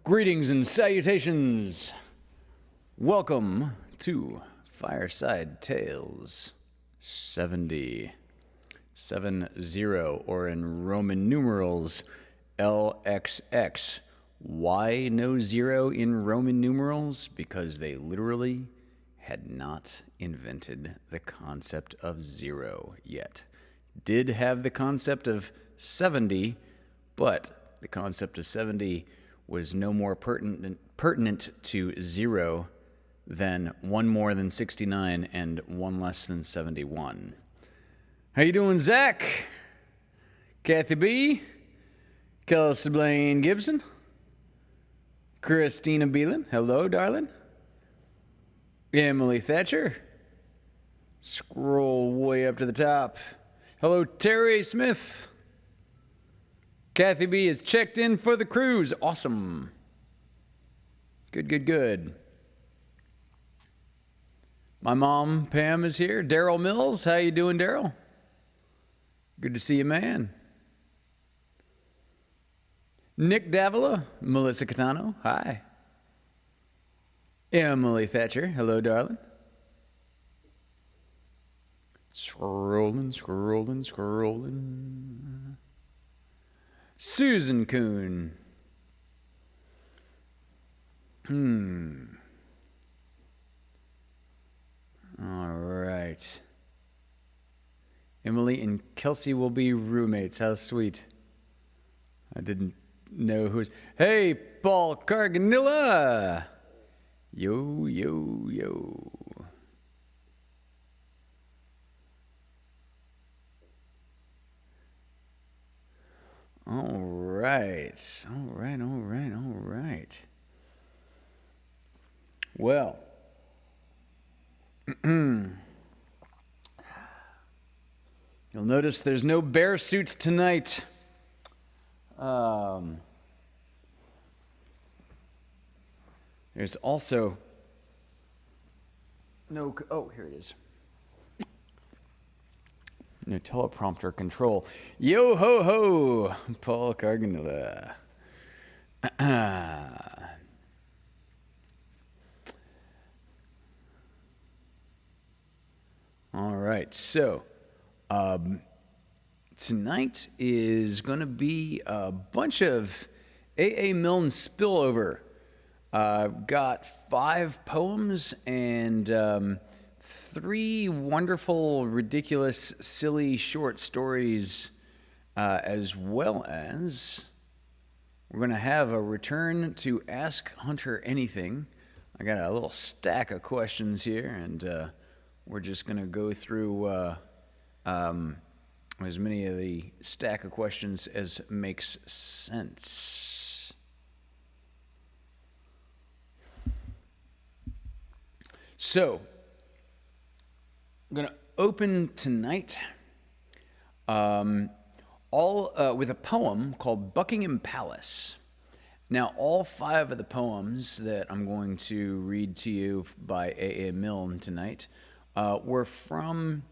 Greetings and salutations. Welcome to Fireside Tales 70, or in Roman numerals, LXX. Why no zero in Roman numerals? Because they literally had not invented the concept of zero yet. Did have the concept of 70, but the concept of 70 was no more pertinent to zero than one more than 69 and one less than 71. How you doing, Zach? Kathy B? Kelsey Blaine Gibson? Christina Beelan? Hello, darling. Emily Thatcher? Scroll way up to the top. Hello, Terry Smith. Kathy B is checked in for the cruise. Awesome. Good. My mom, Pam, is here. Daryl Mills. How you doing, Daryl? Good to see you, man. Nick Davila. Melissa Catano. Hi. Emily Thatcher. Hello, darling. Scrolling. Susan Kuhn. All right. Emily and Kelsey will be roommates. How sweet. I didn't know who's... Hey, Paul Carganilla. Yo. All right. Well, you'll notice there's no bear suits tonight. There's also no... Oh, here it is. No teleprompter control. Yo ho ho, Paul Carganilla. All right, so tonight is going to be a bunch of A.A. Milne spillover. Got 5 poems and 3 wonderful, ridiculous, silly short stories, as well as we're going to have a return to Ask Hunter Anything. I got a little stack of questions here, and we're just going to go through as many of the stack of questions as makes sense. So, I'm going to open tonight with a poem called Buckingham Palace. Now, all 5 of the poems that I'm going to read to you by A.A. Milne tonight were from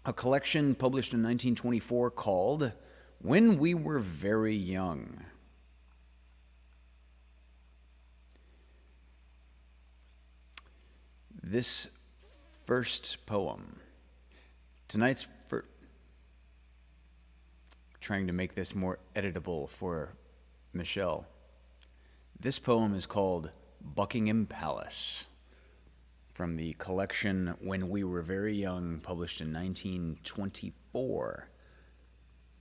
a collection published in 1924 called When We Were Very Young. This first poem, tonight's for trying to make this more editable for Michelle. This poem is called Buckingham Palace, from the collection When We Were Very Young, published in 1924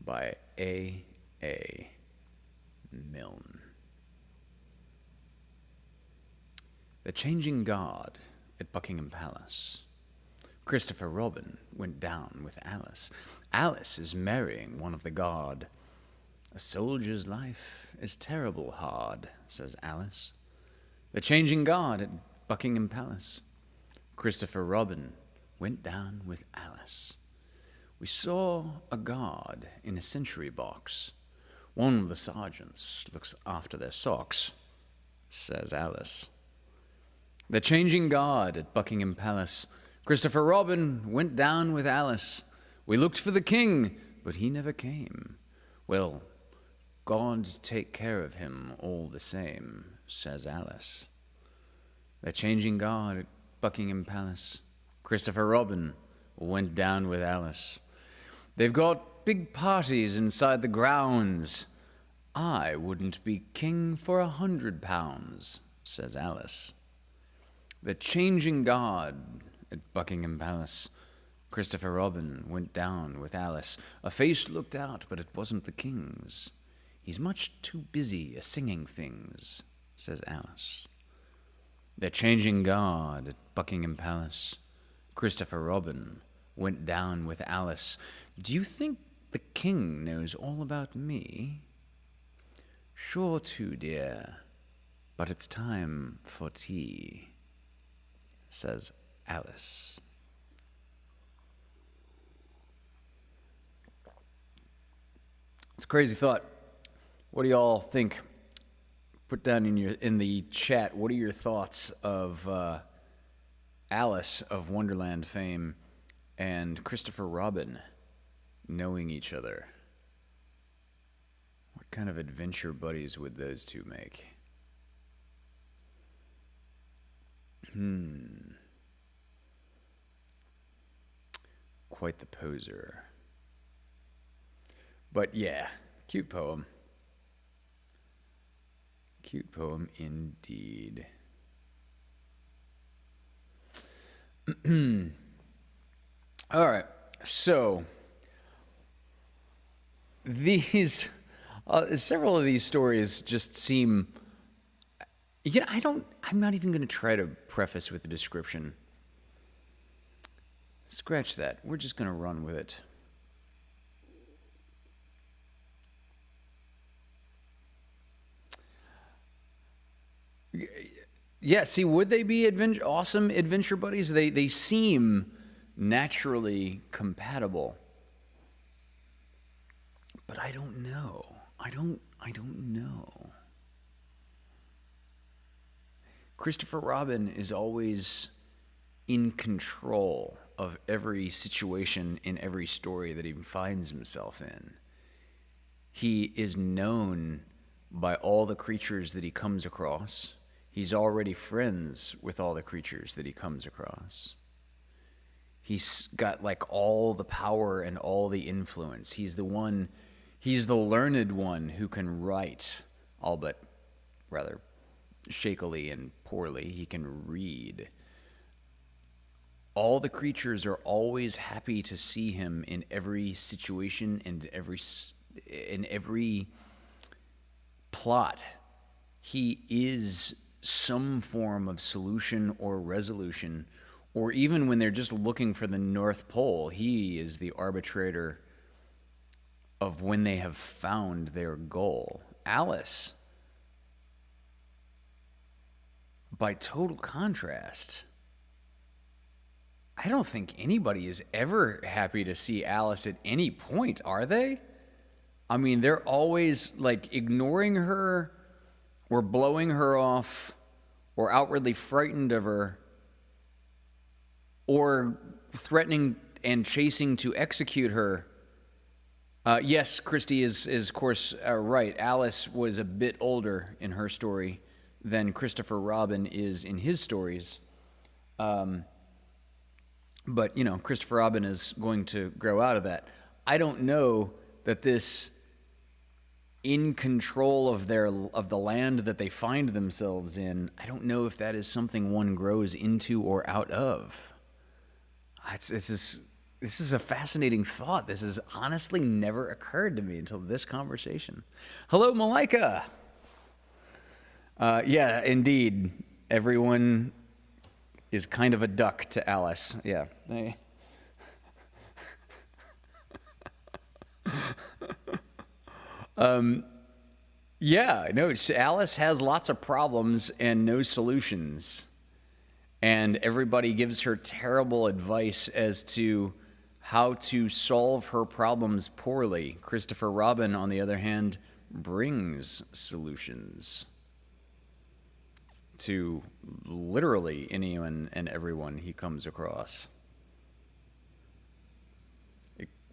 by A.A. Milne. The Changing God at Buckingham Palace. Christopher Robin went down with Alice. Alice is marrying one of the guard. A soldier's life is terrible hard, says Alice. The Changing God at Buckingham Palace. Christopher Robin went down with Alice. We saw a guard in a sentry box. One of the sergeants looks after their socks, says Alice. The Changing God at Buckingham Palace. Christopher Robin went down with Alice. We looked for the king, but he never came. Well, gods take care of him all the same, says Alice. The changing guard at Buckingham Palace, Christopher Robin, went down with Alice. They've got big parties inside the grounds. I wouldn't be king for £100, says Alice. The changing guard at Buckingham Palace, Christopher Robin, went down with Alice. A face looked out, but it wasn't the king's. He's much too busy a-singing things, says Alice. The changing guard at Buckingham Palace, Christopher Robin, went down with Alice. Do you think the king knows all about me? Sure to, dear, but it's time for tea, says Alice. It's a crazy thought. What do y'all think? Put down in the chat, what are your thoughts of Alice of Wonderland fame and Christopher Robin knowing each other? What kind of adventure buddies would those two make? Quite the poser. But yeah, cute poem. Cute poem indeed. All right, so these several of these stories just seem, I'm not even going to try to preface with a description. Scratch that. We're just going to run with it. Yeah, see, would they be awesome adventure buddies? They seem naturally compatible. But I don't know. I don't know. Christopher Robin is always in control of every situation in every story that he finds himself in. He is known by all the creatures that he comes across. He's already friends with all the creatures that he comes across. He's got like all the power and all the influence. He's the learned one who can write, albeit rather shakily and poorly. He can read. All the creatures are always happy to see him in every situation and in every plot. He is some form of solution or resolution, or even when they're just looking for the North Pole, he is the arbitrator of when they have found their goal. Alice, by total contrast, I don't think anybody is ever happy to see Alice at any point, are they? I mean, they're always like ignoring her or blowing her off or outwardly frightened of her or threatening and chasing to execute her. Yes, Christy is of course right. Alice was a bit older in her story than Christopher Robin is in his stories. But, Christopher Robin is going to grow out of that. I don't know that this in control of the land that they find themselves in, I don't know if that is something one grows into or out of. This is a fascinating thought. This has honestly never occurred to me until this conversation. Hello, Malika. Yeah, indeed. Everyone is kind of a duck to Alice. Yeah. Yeah, no, Alice has lots of problems and no solutions. And everybody gives her terrible advice as to how to solve her problems poorly. Christopher Robin, on the other hand, brings solutions to literally anyone and everyone he comes across.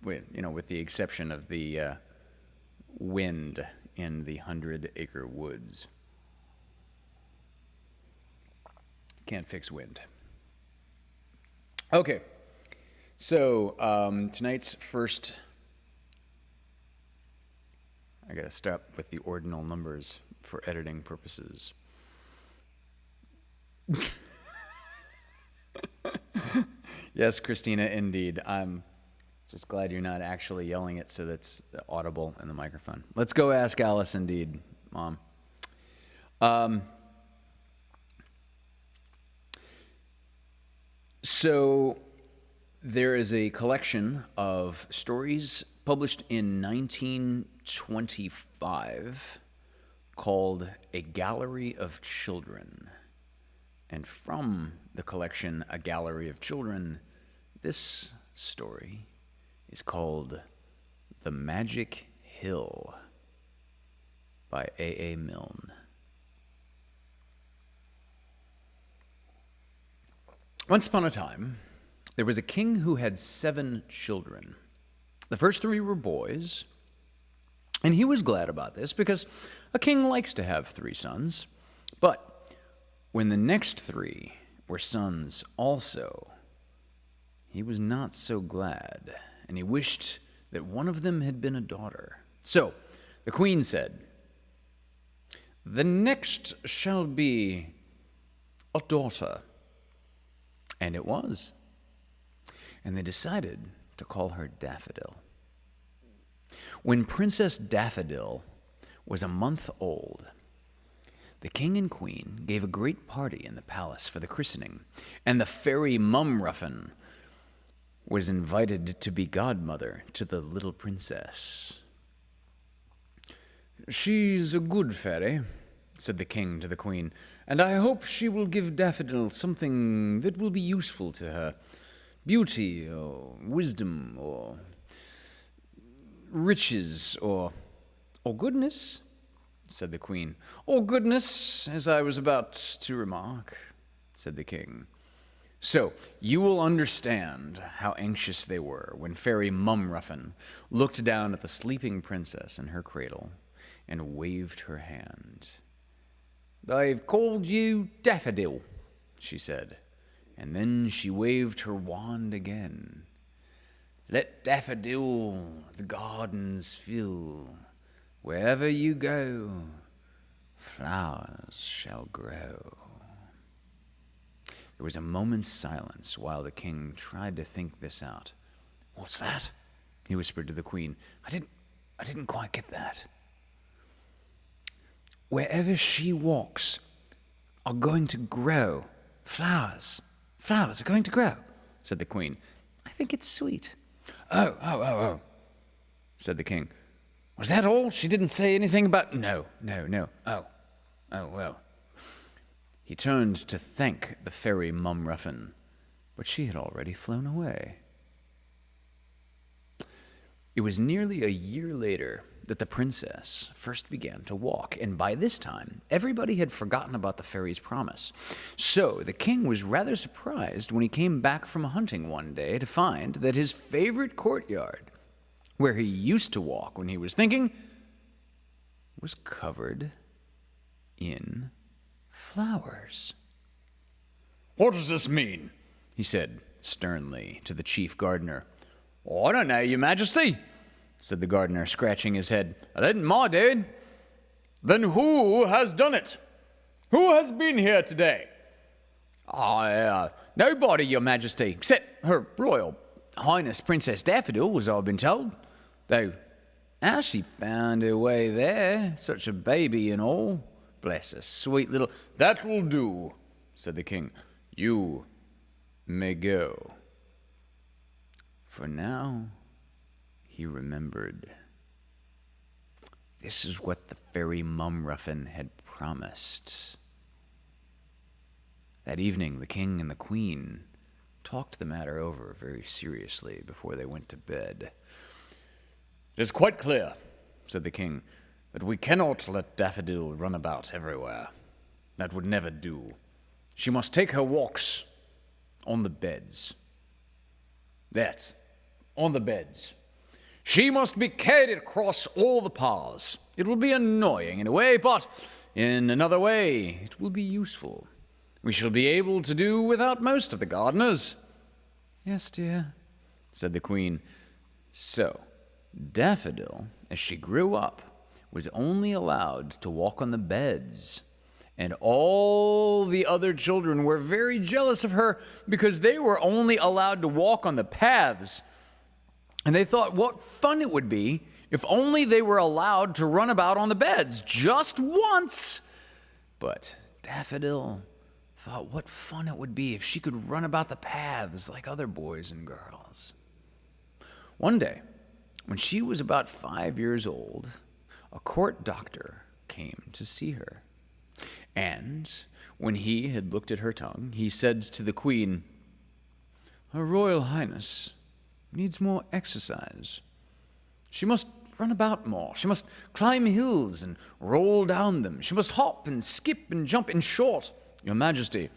With the exception of the wind in the 100-acre woods. Can't fix wind. Okay, so tonight's first... I gotta stop with the ordinal numbers for editing purposes. Yes, Christina, indeed. I'm just glad you're not actually yelling it so that's audible in the microphone. Let's go ask Alice, indeed, Mom. So there is a collection of stories published in 1925 called A Gallery of Children. And from the collection A Gallery of Children, this story is called The Magic Hill by A. Milne. Once upon a time, there was a king who had 7 children. The first 3 were boys, and he was glad about this because a king likes to have 3 sons. But when the next 3 were sons also, he was not so glad, and he wished that one of them had been a daughter. So the queen said, "The next shall be a daughter." And it was. And they decided to call her Daffodil. When Princess Daffodil was a month old, the king and queen gave a great party in the palace for the christening, and the fairy Mumruffin was invited to be godmother to the little princess. "She's a good fairy," said the king to the queen, "and I hope she will give Daffodil something that will be useful to her. Beauty, or wisdom, or riches, or goodness," said the queen. "Or goodness, as I was about to remark," said the king. So you will understand how anxious they were when Fairy Mumruffin looked down at the sleeping princess in her cradle and waved her hand. "I've called you Daffodil," she said, and then she waved her wand again. "Let daffodil the gardens fill. Wherever you go, flowers shall grow." There was a moment's silence while the king tried to think this out. "What's that?" he whispered to the queen. I didn't quite get that." "Wherever she walks are going to grow flowers. Flowers are going to grow," said the queen. "I think it's sweet." Oh, said the king. "Was that all? She didn't say anything about..." No. Oh, well. He turned to thank the fairy Mumruffin, but she had already flown away. It was nearly a year later that the princess first began to walk, and by this time, everybody had forgotten about the fairy's promise. So the king was rather surprised when he came back from hunting one day to find that his favorite courtyard, where he used to walk when he was thinking, was covered in flowers. "What does this mean?" he said sternly to the chief gardener. "I don't know, your majesty," said the gardener, scratching his head. "I didn't mind it." "Then who has done it? Who has been here today?" Nobody, your majesty, except her royal highness Princess Daffodil, as I've been told. Though how she found her way there, such a baby and all. Bless her sweet little... "That will do," said the king. "You may go." For now, he remembered. This is what the fairy Mumruffin had promised. That evening, the king and the queen talked the matter over very seriously before they went to bed. "It is quite clear," said the king, "that we cannot let Daffodil run about everywhere. That would never do. She must take her walks on the beds. On the beds. She must be carried across all the paths. It will be annoying in a way, but in another way, it will be useful. We shall be able to do without most of the gardeners." "Yes, dear," said the Queen. So, Daffodil, as she grew up, was only allowed to walk on the beds. And all the other children were very jealous of her because they were only allowed to walk on the paths. And they thought what fun it would be if only they were allowed to run about on the beds just once. But Daffodil thought what fun it would be if she could run about the paths like other boys and girls. One day, when she was about 5 years old, a court doctor came to see her. And when he had looked at her tongue, he said to the Queen, "Her Royal Highness needs more exercise. She must run about more. She must climb hills and roll down them. She must hop and skip and jump. In short, Your Majesty,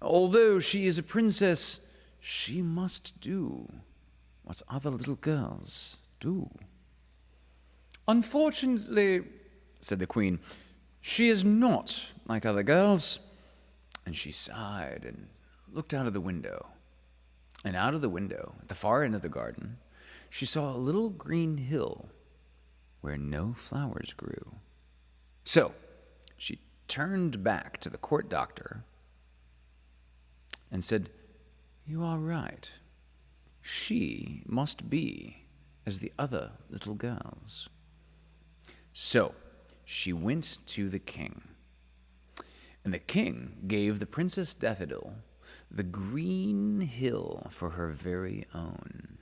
although she is a princess, she must do what other little girls do." "Unfortunately," said the Queen, "she is not like other girls." And she sighed and looked out of the window. And out of the window, at the far end of the garden, she saw a little green hill where no flowers grew. So she turned back to the court doctor and said, "You are right. She must be as the other little girls." So she went to the king. And the king gave the Princess Daffodil the green hill for her very own.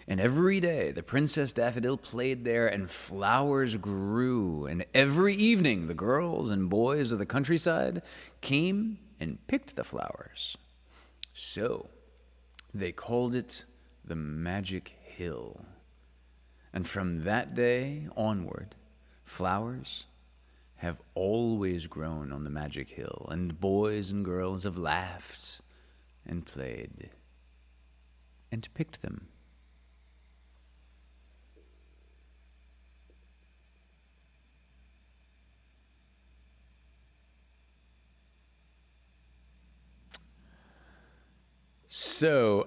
And every day the Princess Daffodil played there, and flowers grew. And every evening the girls and boys of the countryside came and picked the flowers. So they called it the Magic Hill. And from that day onward, flowers have always grown on the Magic Hill, and boys and girls have laughed and played and picked them. So,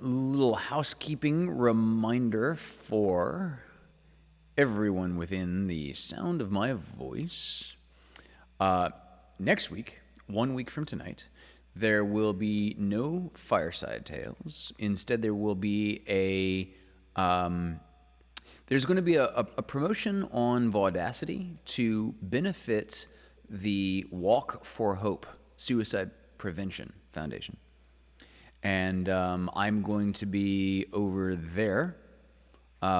little housekeeping reminder for everyone within the sound of my voice. Next week, 1 week from tonight, there will be no Fireside Tales. Instead, there will be there's going to be a promotion on Vaudacity to benefit the Walk for Hope Suicide Prevention Foundation. And I'm going to be over there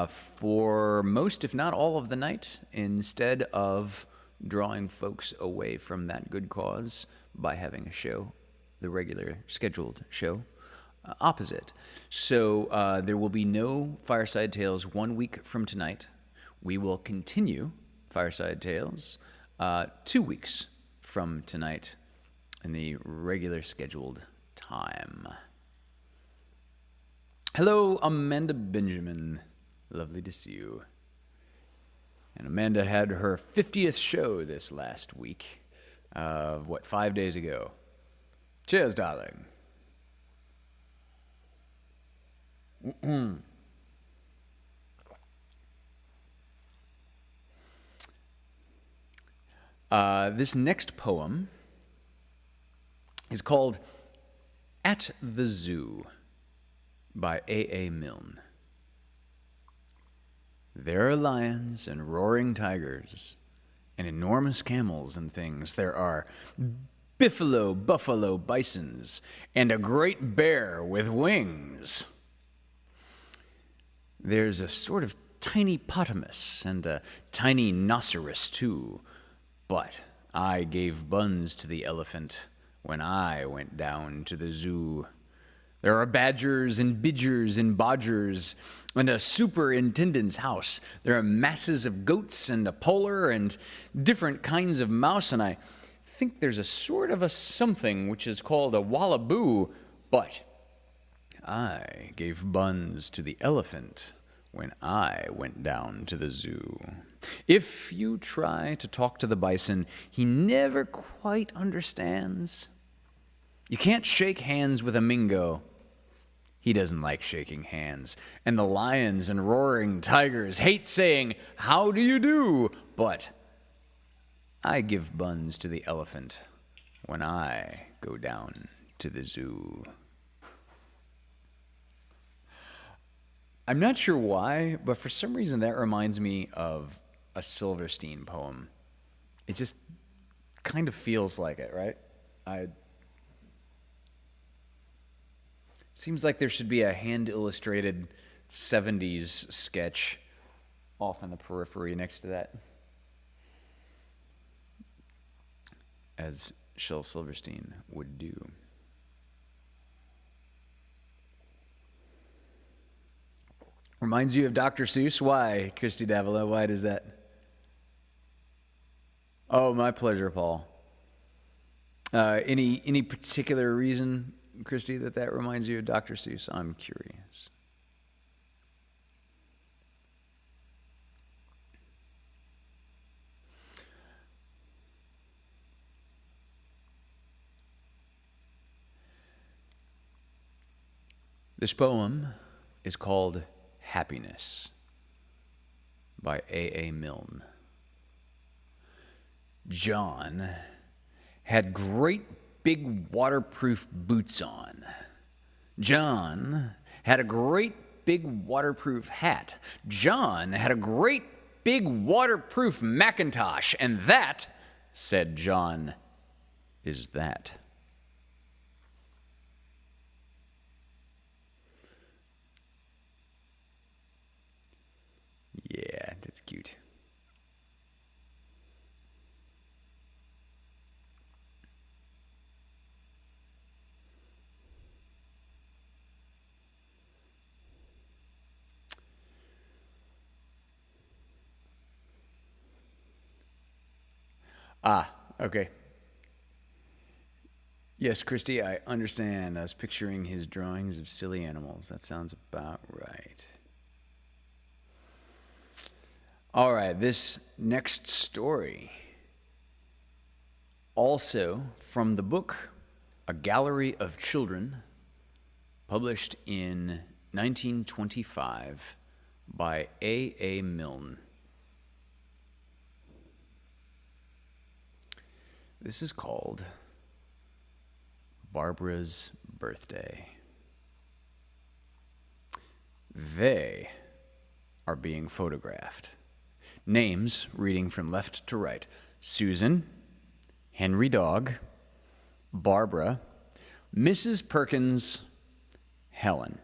for most, if not all of the night, instead of drawing folks away from that good cause by having a show, the regular scheduled show, opposite. So there will be no Fireside Tales 1 week from tonight. We will continue Fireside Tales 2 weeks from tonight in the regular scheduled time. Hello, Amanda Benjamin. Lovely to see you. And Amanda had her 50th show this last week. 5 days ago? Cheers, darling. This next poem is called At the Zoo by A.A. Milne. There are lions and roaring tigers and enormous camels and things. There are buffalo, bisons, and a great bear with wings. There's a sort of tiny potamus and a tiny rhinoceros too. But I gave buns to the elephant when I went down to the zoo. There are badgers and bidgers and bodgers and a superintendent's house. There are masses of goats and a polar and different kinds of mouse, and I think there's a sort of a something which is called a wallaboo, but I gave buns to the elephant when I went down to the zoo. If you try to talk to the bison, he never quite understands. You can't shake hands with a Mingo. He doesn't like shaking hands. And the lions and roaring tigers hate saying, "How do you do?" But I give buns to the elephant when I go down to the zoo. I'm not sure why, but for some reason that reminds me of a Silverstein poem. It just kind of feels like it, right? Seems like there should be a hand-illustrated 70s sketch off in the periphery next to that. As Shel Silverstein would do. Reminds you of Dr. Seuss? Why, Christy Davila? Why does that? Oh, my pleasure, Paul. Any particular reason, Christy, that reminds you of Dr. Seuss? I'm curious. This poem is called Happiness by A. Milne. John had great big waterproof boots on. John had a great big waterproof hat. John had a great big waterproof Macintosh. And that, said John, is that. Yeah, that's cute. Okay. Yes, Christy, I understand. I was picturing his drawings of silly animals. That sounds about right. All right, this next story, also from the book A Gallery of Children, published in 1925 by A. Milne. This is called Barbara's Birthday. They are being photographed. Names, reading from left to right: Susan, Henry Dog, Barbara, Mrs. Perkins, Helen.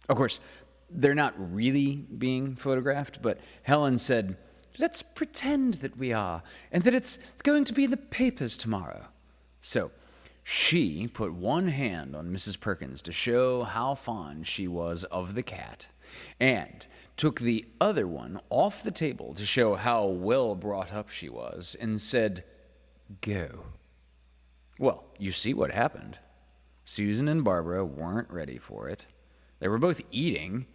Of course, they're not really being photographed, but Helen said, "Let's pretend that we are, and that it's going to be in the papers tomorrow." So she put one hand on Mrs. Perkins to show how fond she was of the cat, and took the other one off the table to show how well brought up she was, and said, "Go." Well, you see what happened. Susan and Barbara weren't ready for it. They were both eating,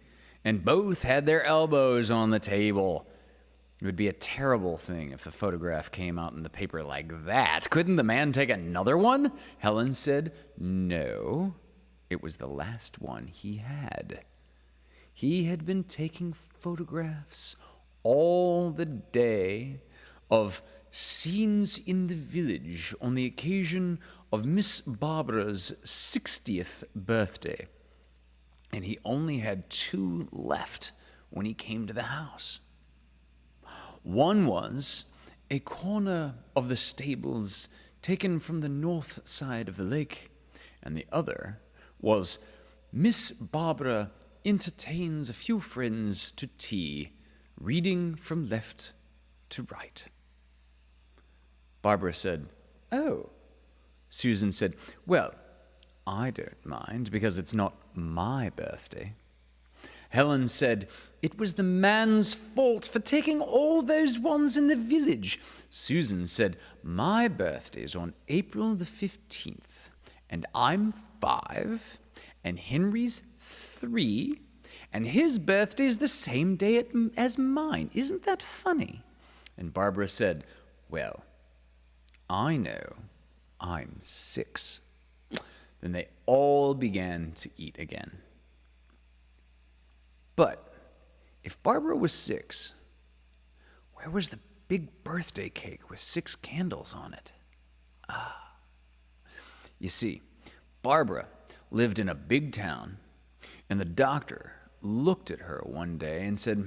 and both had their elbows on the table. It would be a terrible thing if the photograph came out in the paper like that. Couldn't the man take another one? Helen said, no, it was the last one he had. He had been taking photographs all the day of scenes in the village on the occasion of Miss Barbara's 60th birthday. And he only had 2 left when he came to the house. One was a corner of the stables taken from the north side of the lake, and the other was Miss Barbara entertains a few friends to tea, reading from left to right. Barbara said, "Oh." Susan said, "Well, I don't mind, because it's not my birthday." Helen said, "It was the man's fault for taking all those ones in the village." Susan said, "My birthday's on April the 15th, and I'm 5, and Henry's 3, And his birthday's the same day as mine. Isn't that funny? And Barbara said, well, I know. I'm 6. Then they all began to eat again. But if Barbara was 6, where was the big birthday cake with 6 candles on it? You see, Barbara lived in a big town, and the doctor looked at her one day and said,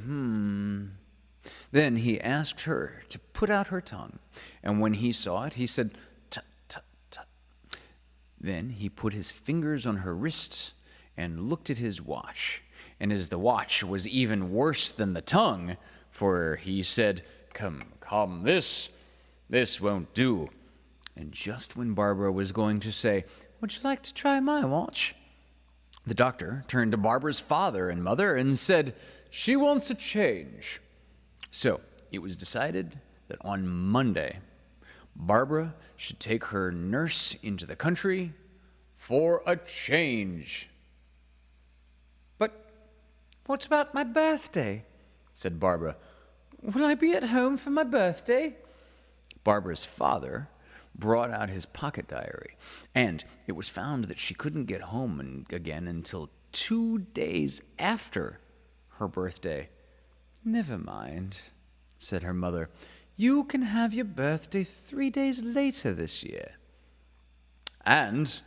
Then he asked her to put out her tongue, and when he saw it, he said, tut, tut, tut. Then he put his fingers on her wrists and looked at his watch, and as the watch was even worse than the tongue, for he said, Come, this won't do. And just when Barbara was going to say, would you like to try my watch? The doctor turned to Barbara's father and mother and said, she wants a change. So it was decided that on Monday, Barbara should take her nurse into the country for a change. But what about my birthday? Said Barbara. Will I be at home for my birthday? Barbara's father brought out his pocket diary, and it was found that she couldn't get home again until 2 days after her birthday. Never mind, said her mother. You can have your birthday 3 days later this year. And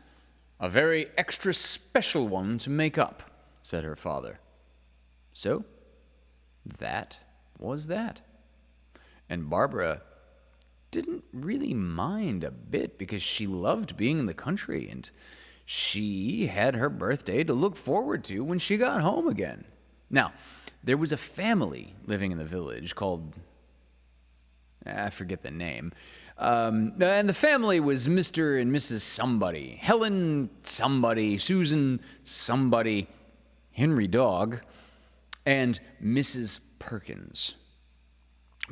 a very extra special one to make up, said her father. So, that was that. And Barbara didn't really mind a bit because she loved being in the country and she had her birthday to look forward to when she got home again. Now, there was a family living in the village called, I forget the name, and the family was Mr. and Mrs. Somebody, Helen Somebody, Susan Somebody, Henry Dog, and Mrs. Perkins.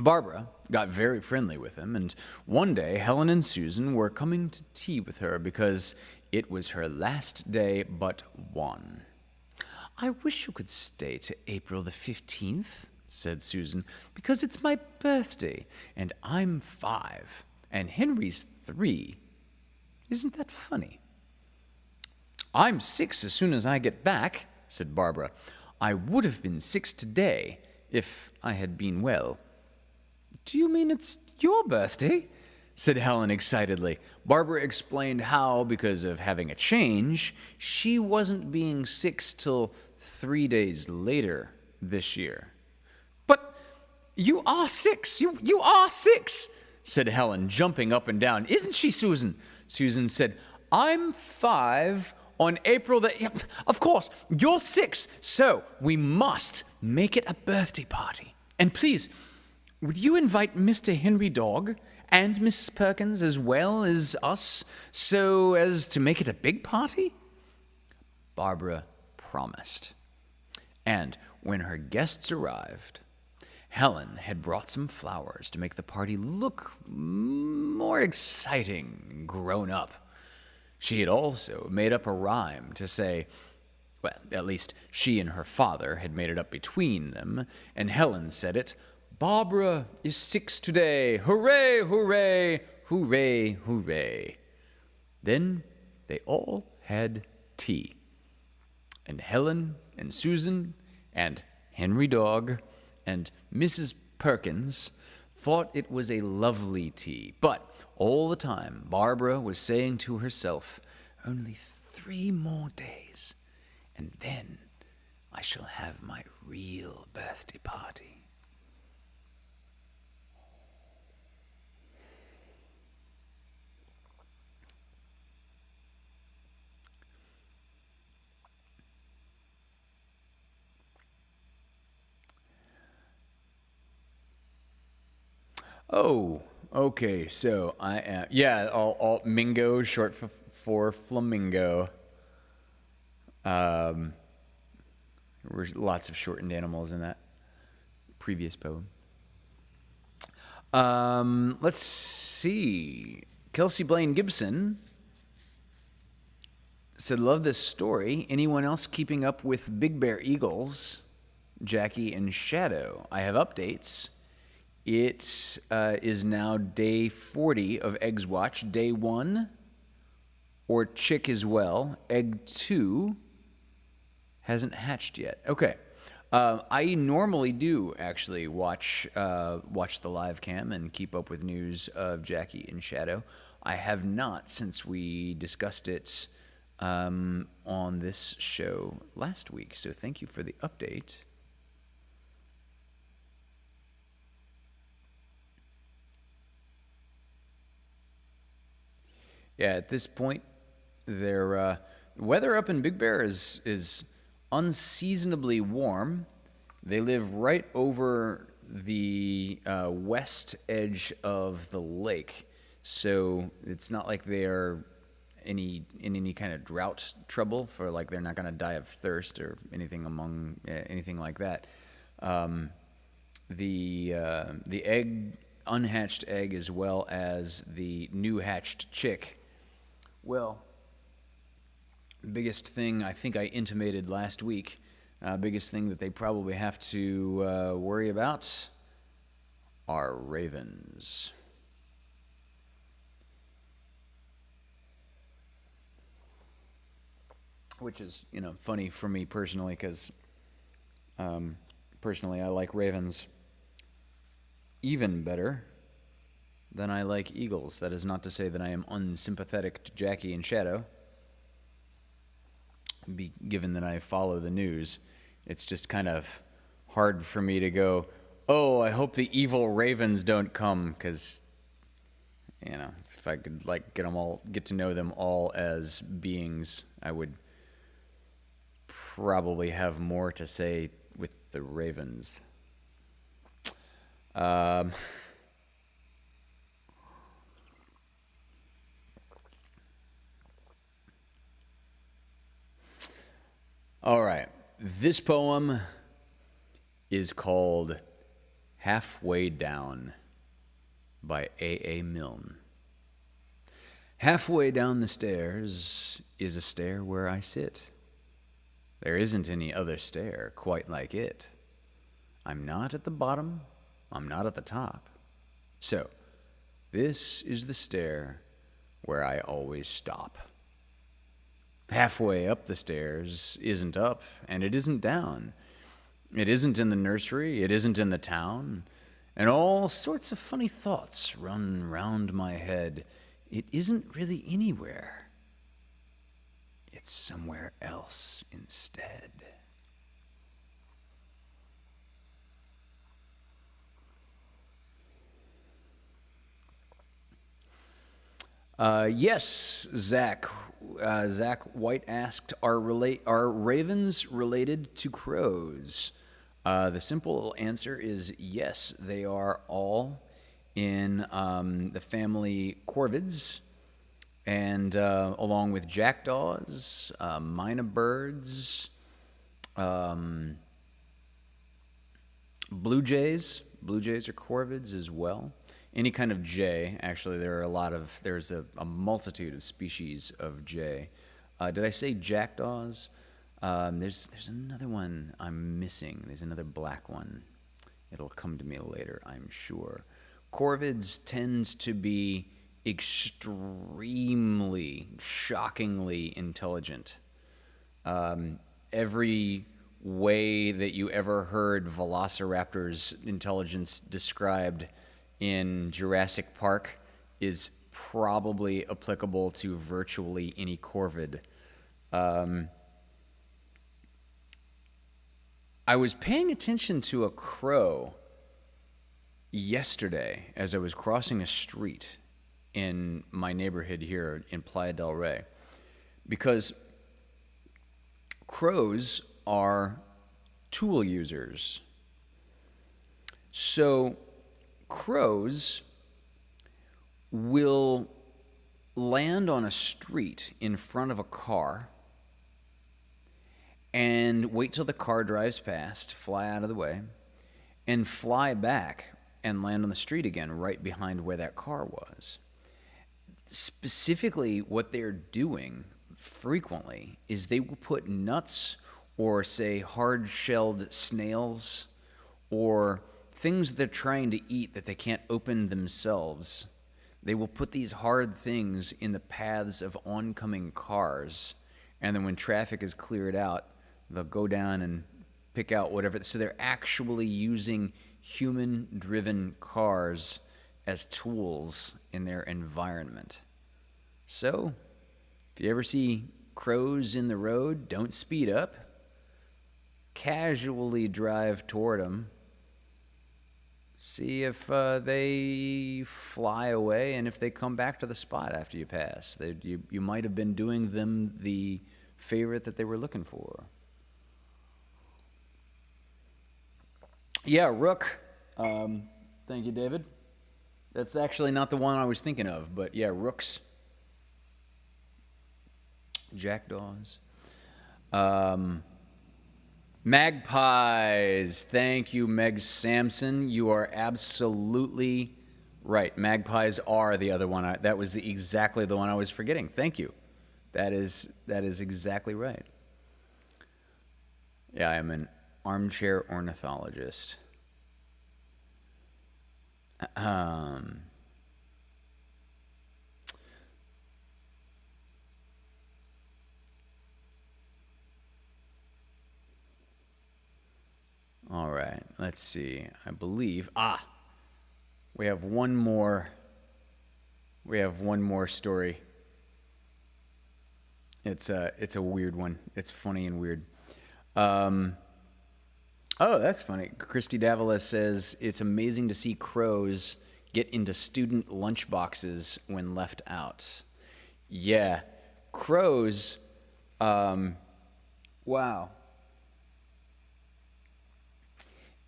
Barbara got very friendly with him, and one day Helen and Susan were coming to tea with her because it was her last day but one. I wish you could stay to April the 15th, said Susan, because it's my birthday, and I'm 5, and Henry's 3. Isn't that funny? I'm 6 as soon as I get back, said Barbara. I would have been 6 today if I had been well. Do you mean it's your birthday? Said Helen excitedly. Barbara explained how, because of having a change, she wasn't being 6 till 3 days later this year. But you are 6. You are 6, said Helen, jumping up and down. Isn't she, Susan? Susan said, I'm 5 on April the... Yeah, of course, you're 6, so we must make it a birthday party. And please, would you invite Mr. Henry Dog and Mrs. Perkins as well as us so as to make it a big party? Barbara promised. And when her guests arrived, Helen had brought some flowers to make the party look more exciting and grown up. She had also made up a rhyme to say, well, at least she and her father had made it up between them, and Helen said it, Barbara is 6 today. Hooray, hooray, hooray, hooray. Then they all had tea. And Helen and Susan and Henry Dog and Mrs. Perkins thought it was a lovely tea. But all the time, Barbara was saying to herself, only 3 more days, and then I shall have my real birthday party. Oh, okay, so I am, all Mingo, short for flamingo. There were lots of shortened animals in that previous poem. Let's see. Kelsey Blaine Gibson Said, love this story. Anyone else keeping up with Big Bear Eagles, Jackie and Shadow? I have updates. It is now day 40 of Eggs Watch. Day 1, or chick as well. Egg 2 hasn't hatched yet. Okay. I normally do actually watch the live cam and keep up with news of Jackie and Shadow. I have not since we discussed it on this show last week. So thank you for the update. Yeah, at this point, their weather up in Big Bear is unseasonably warm. They live right over the west edge of the lake, so it's not like they are in any kind of drought trouble, for like they're not going to die of thirst or anything anything like that. The unhatched egg, as well as the new hatched chick. Well, biggest thing I think I intimated last week, biggest thing that they probably have to worry about are ravens. Which is, funny for me personally, because personally I like ravens even better than I like eagles. That is not to say that I am unsympathetic to Jackie and Shadow, given that I follow the news. It's just kind of hard for me to go, oh, I hope the evil ravens don't come, because, if I could get to know them all as beings, I would probably have more to say with the ravens. All right. This poem is called Halfway Down by A.A. Milne. Halfway down the stairs is a stair where I sit. There isn't any other stair quite like it. I'm not at the bottom, I'm not at the top. So, this is the stair where I always stop. Halfway up the stairs isn't up, and it isn't down. It isn't in the nursery, it isn't in the town, and all sorts of funny thoughts run round my head. It isn't really anywhere. It's somewhere else instead. Yes, Zach. Zach White asked, are ravens related to crows? The simple answer is yes. They are all in the family corvids, and along with jackdaws, mynah birds, blue jays. Blue jays are corvids as well. Any kind of jay, actually, there's a multitude of species of jay. Did I say jackdaws? There's another one I'm missing. There's another black one. It'll come to me later, I'm sure. Corvids tend to be extremely, shockingly intelligent. Every way that you ever heard Velociraptor's intelligence described in Jurassic Park is probably applicable to virtually any corvid. I was paying attention to a crow yesterday as I was crossing a street in my neighborhood here in Playa del Rey, because crows are tool users. So crows will land on a street in front of a car and wait till the car drives past, fly out of the way, and fly back and land on the street again right behind where that car was. Specifically, what they're doing frequently is they will put nuts or, say, hard-shelled snails or things they're trying to eat that they can't open themselves. They will put these hard things in the paths of oncoming cars, and then when traffic is cleared out, they'll go down and pick out whatever. So they're actually using human-driven cars as tools in their environment. So, if you ever see crows in the road, don't speed up. Casually drive toward them. See if they fly away, and if they come back to the spot after you pass. You might have been doing them the favor that they were looking for. Yeah, rook. Thank you, David. That's actually not the one I was thinking of, but yeah, rooks. Jackdaws. Magpies. Thank you, Meg Sampson. You are absolutely right. Magpies are the other one. That was exactly the one I was forgetting. Thank you. That is exactly right. Yeah, I am an armchair ornithologist. All right, let's see. I believe we have one more story. It's a weird one. It's funny and weird. Oh, that's funny. Christy Davila says, it's amazing to see crows get into student lunchboxes when left out. Yeah, crows, wow.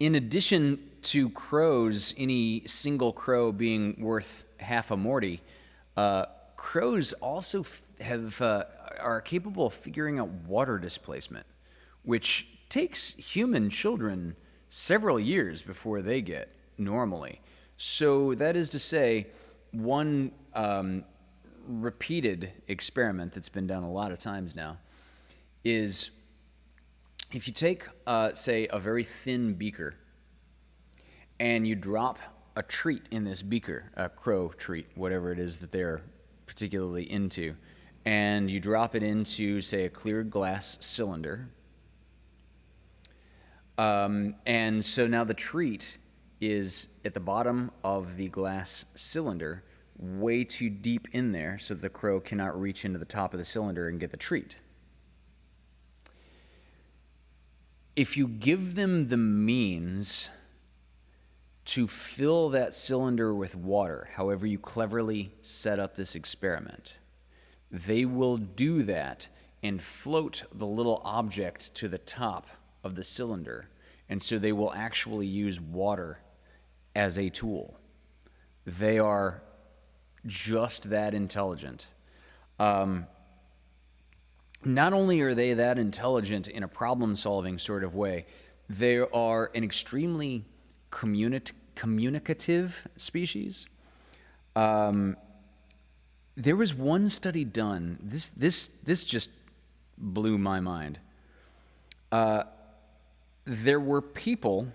In addition to crows, any single crow being worth half a Morty, crows also are capable of figuring out water displacement, which takes human children several years before they get normally. So that is to say, one repeated experiment that's been done a lot of times now is if you take, say, a very thin beaker and you drop a treat in this beaker, a crow treat, whatever it is that they're particularly into, and you drop it into, say, a clear glass cylinder. And so now the treat is at the bottom of the glass cylinder, way too deep in there so the crow cannot reach into the top of the cylinder and get the treat. If you give them the means to fill that cylinder with water, however you cleverly set up this experiment, they will do that and float the little object to the top of the cylinder, and so they will actually use water as a tool. They are just that intelligent. Not only are they that intelligent in a problem-solving sort of way, they are an extremely communicative species. There was one study done. This just blew my mind. There were people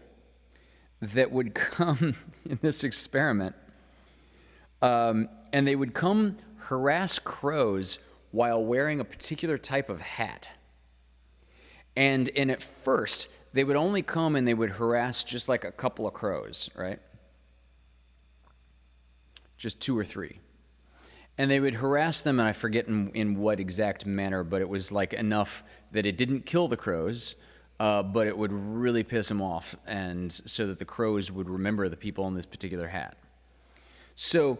that would come in this experiment, and they would come harass crows while wearing a particular type of hat. And at first, they would only come and they would harass just like a couple of crows, right? Just 2 or 3. And they would harass them, and I forget in what exact manner, but it was like enough that it didn't kill the crows, but it would really piss them off, and so that the crows would remember the people in this particular hat. So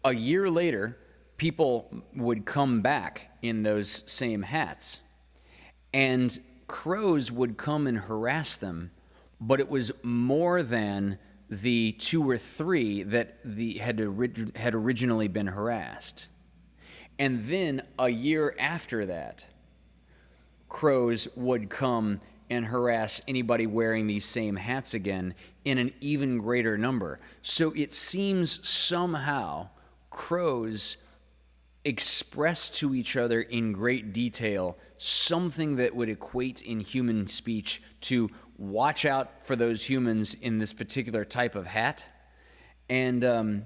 a year later, people would come back in those same hats, and crows would come and harass them, but it was more than the 2 or 3 that had originally been harassed. And then a year after that, crows would come and harass anybody wearing these same hats again in an even greater number. So it seems somehow crows express to each other in great detail something that would equate in human speech to watch out for those humans in this particular type of hat. And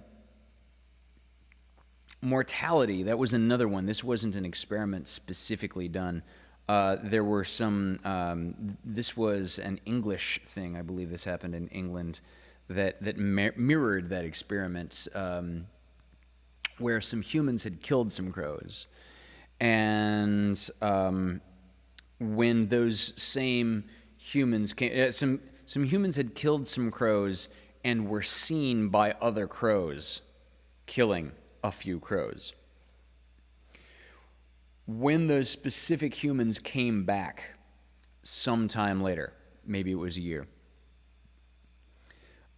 mortality, that was another one. This wasn't an experiment specifically done. There were some, this was an English thing, I believe this happened in England, that mirrored that experiment, where some humans had killed some crows. And when those same humans came, some humans had killed some crows and were seen by other crows killing a few crows. When those specific humans came back sometime later, maybe it was a year,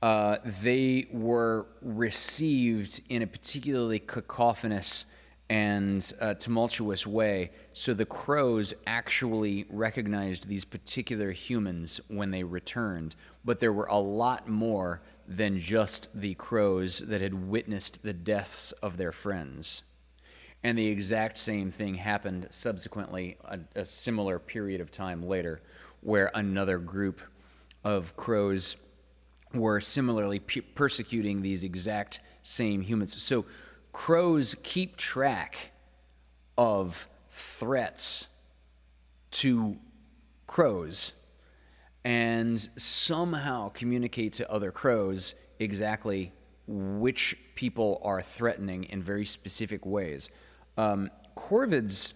they were received in a particularly cacophonous and tumultuous way. So the crows actually recognized these particular humans when they returned, but there were a lot more than just the crows that had witnessed the deaths of their friends. And the exact same thing happened subsequently, a similar period of time later, where another group of crows were similarly persecuting these exact same humans. So crows keep track of threats to crows and somehow communicate to other crows exactly which people are threatening in very specific ways. Corvids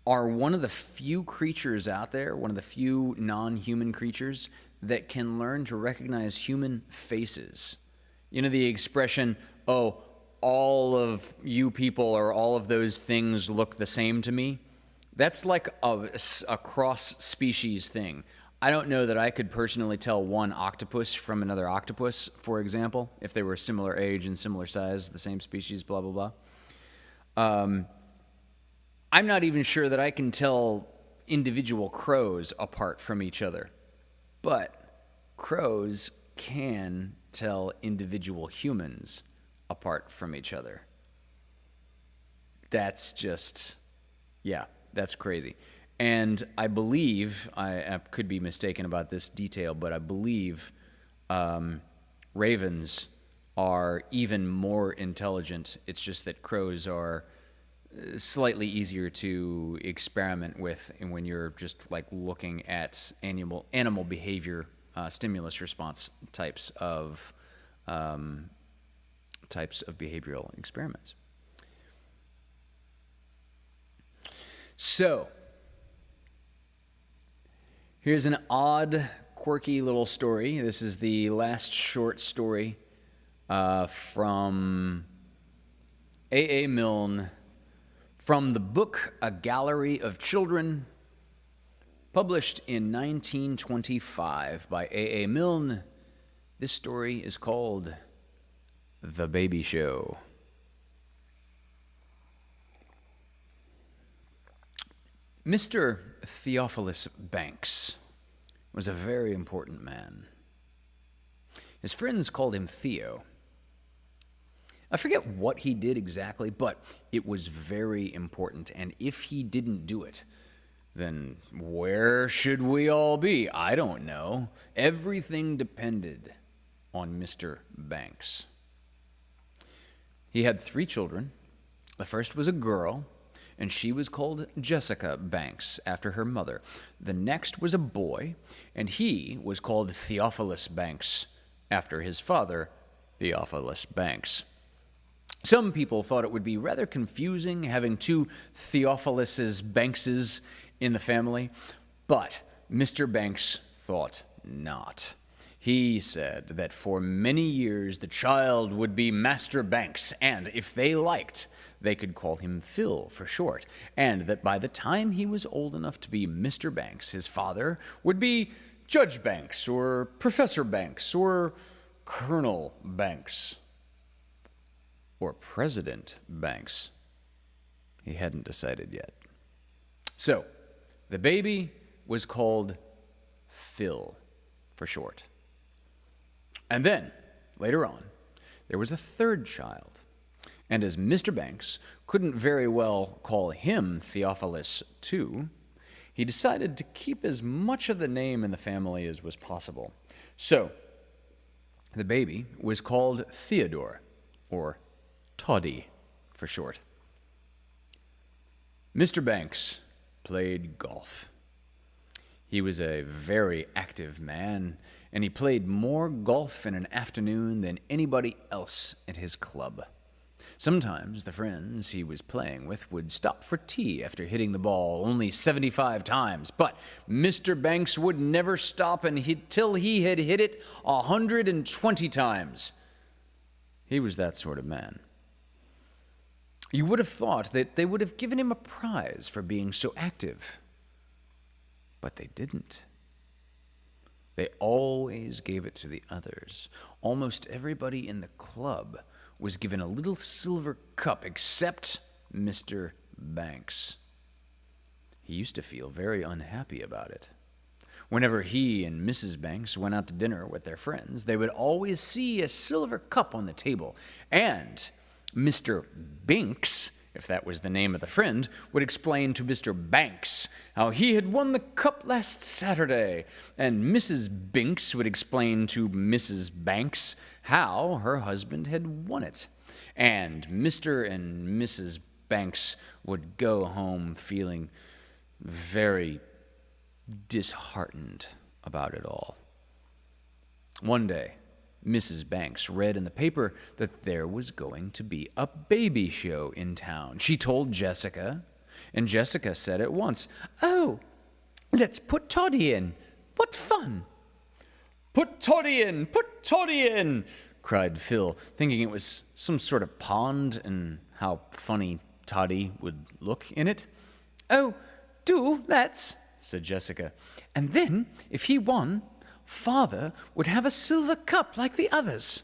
are one of the few creatures out there, one of the few non-human creatures that can learn to recognize human faces. You know the expression, oh, all of you people or all of those things look the same to me? That's like a cross-species thing. I don't know that I could personally tell one octopus from another octopus, for example, if they were similar age and similar size, the same species, blah, blah, blah. I'm not even sure that I can tell individual crows apart from each other. But crows can tell individual humans apart from each other. That's just, yeah, that's crazy. And I believe, I could be mistaken about this detail, but I believe ravens are even more intelligent. It's just that crows are slightly easier to experiment with when you're just like looking at animal behavior, stimulus response types of behavioral experiments. So here's an odd, quirky little story. This is the last short story from A.A. Milne, from the book A Gallery of Children, published in 1925 by A.A. Milne. This story is called The Baby Show. Mr. Theophilus Banks was a very important man. His friends called him Theo. I forget what he did exactly, but it was very important. And if he didn't do it, then where should we all be? I don't know. Everything depended on Mr. Banks. He had 3 children. The first was a girl, and she was called Jessica Banks, after her mother. The next was a boy, and he was called Theophilus Banks, after his father, Theophilus Banks. Some people thought it would be rather confusing having 2 Theophiluses Bankses in the family, but Mr. Banks thought not. He said that for many years the child would be Master Banks, and if they liked, they could call him Phil for short, and that by the time he was old enough to be Mr. Banks, his father would be Judge Banks, or Professor Banks, or Colonel Banks, or President Banks. He hadn't decided yet. So, the baby was called Phil for short. And then, later on, there was a third child. And as Mr. Banks couldn't very well call him Theophilus too, he decided to keep as much of the name in the family as was possible. So, the baby was called Theodore, or Toddy for short. Mr. Banks played golf. He was a very active man, and he played more golf in an afternoon than anybody else at his club. Sometimes the friends he was playing with would stop for tea after hitting the ball only 75 times, but Mr. Banks would never stop until he had hit it 120 times. He was that sort of man. You would have thought that they would have given him a prize for being so active, but they didn't. They always gave it to the others. Almost everybody in the club was given a little silver cup except Mr. Banks. He used to feel very unhappy about it. Whenever he and Mrs. Banks went out to dinner with their friends, they would always see a silver cup on the table, and Mr. Binks, if that was the name of the friend, would explain to Mr. Banks how he had won the cup last Saturday, and Mrs. Binks would explain to Mrs. Banks how her husband had won it. And Mr. and Mrs. Banks would go home feeling very disheartened about it all. One day, Mrs. Banks read in the paper that there was going to be a baby show in town. She told Jessica, and Jessica said at once, "Oh, let's put Toddy in. What fun!" "Put Toddy in! Put Toddy in!" cried Phil, thinking it was some sort of pond and how funny Toddy would look in it. "Oh, do, let's," said Jessica. "And then, if he won, Father would have a silver cup like the others."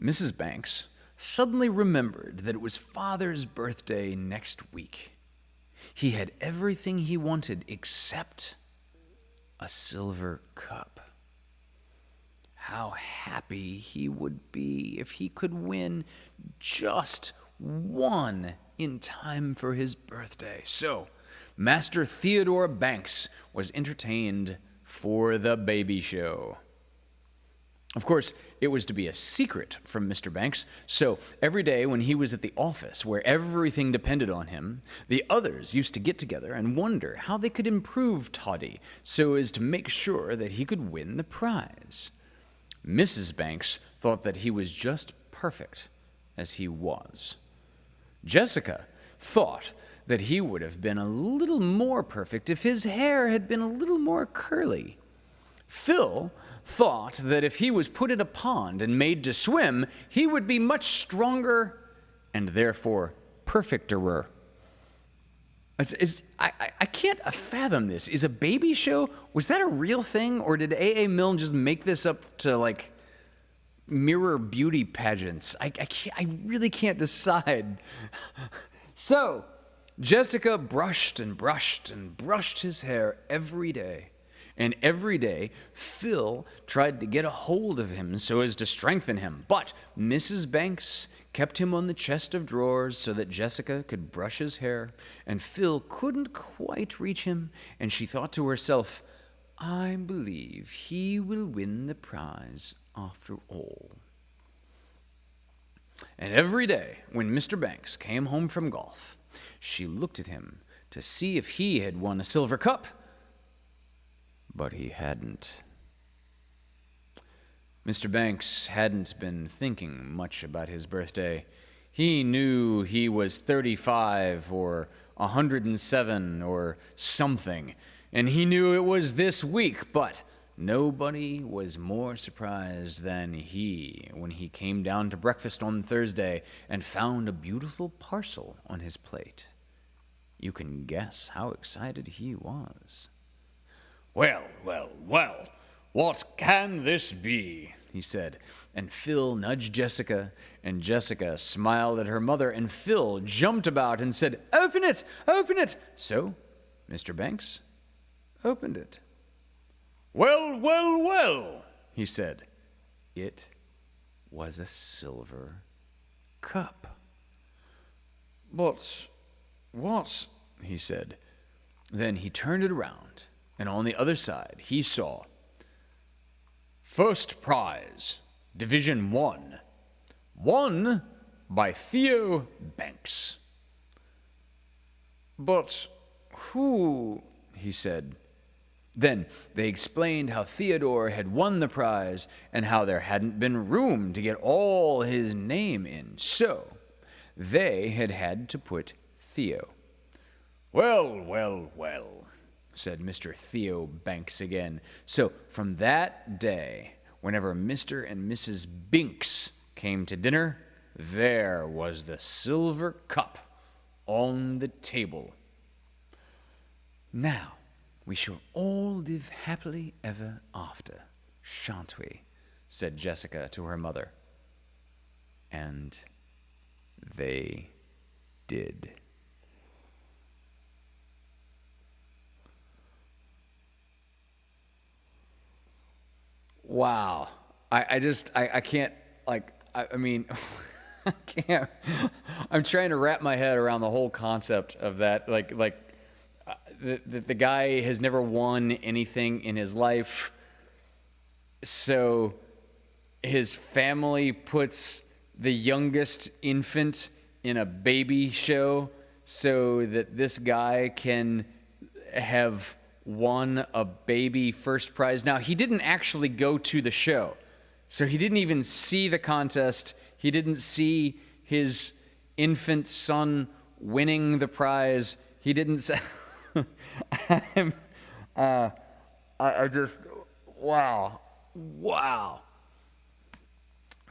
Mrs. Banks suddenly remembered that it was Father's birthday next week. He had everything he wanted except a silver cup. How happy he would be if he could win just one in time for his birthday. So, Master Theodore Banks was entertained for the baby show. Of course, it was to be a secret from Mr. Banks, so every day when he was at the office where everything depended on him, the others used to get together and wonder how they could improve Toddy so as to make sure that he could win the prize. Mrs. Banks thought that he was just perfect as he was. Jessica thought that he would have been a little more perfect if his hair had been a little more curly. Phil thought that if he was put in a pond and made to swim, he would be much stronger and therefore perfecterer. I can't fathom this. Is a baby show, was that a real thing, or did A.A. Milne just make this up to, like, mirror beauty pageants? I really can't decide. So, Jessica brushed and brushed and brushed his hair every day. And every day, Phil tried to get a hold of him so as to strengthen him. But Mrs. Banks kept him on the chest of drawers so that Jessica could brush his hair, and Phil couldn't quite reach him, and she thought to herself, "I believe he will win the prize after all." And every day, when Mr. Banks came home from golf, she looked at him to see if he had won a silver cup. But he hadn't. Mr. Banks hadn't been thinking much about his birthday. He knew he was 35 or 107 or something, and he knew it was this week, but nobody was more surprised than he when he came down to breakfast on Thursday and found a beautiful parcel on his plate. You can guess how excited he was. "Well, well, well, what can this be?" he said, and Phil nudged Jessica, and Jessica smiled at her mother, and Phil jumped about and said, "Open it, open it!" So Mr. Banks opened it. "Well, well, well," he said. It was a silver cup. But what? He said. Then he turned it around, and on the other side he saw First Prize, Division 1, won by Theo Banks. But who? He said. Then they explained how Theodore had won the prize and how there hadn't been room to get all his name in, so they had to put Theo. Well, well, well, said Mr. Theo Banks again. So from that day, whenever Mr. and Mrs. Binks came to dinner, there was the silver cup on the table. Now, we shall all live happily ever after, shan't we? Said Jessica to her mother. And they did. Wow. I can't, like, I mean, I can't, I'm trying to wrap my head around the whole concept of that, the guy has never won anything in his life, so his family puts the youngest infant in a baby show so that this guy can have won a baby first prize. Now, he didn't actually go to the show, so he didn't even see the contest. He didn't see his infant son winning the prize. He didn't say... I just, wow.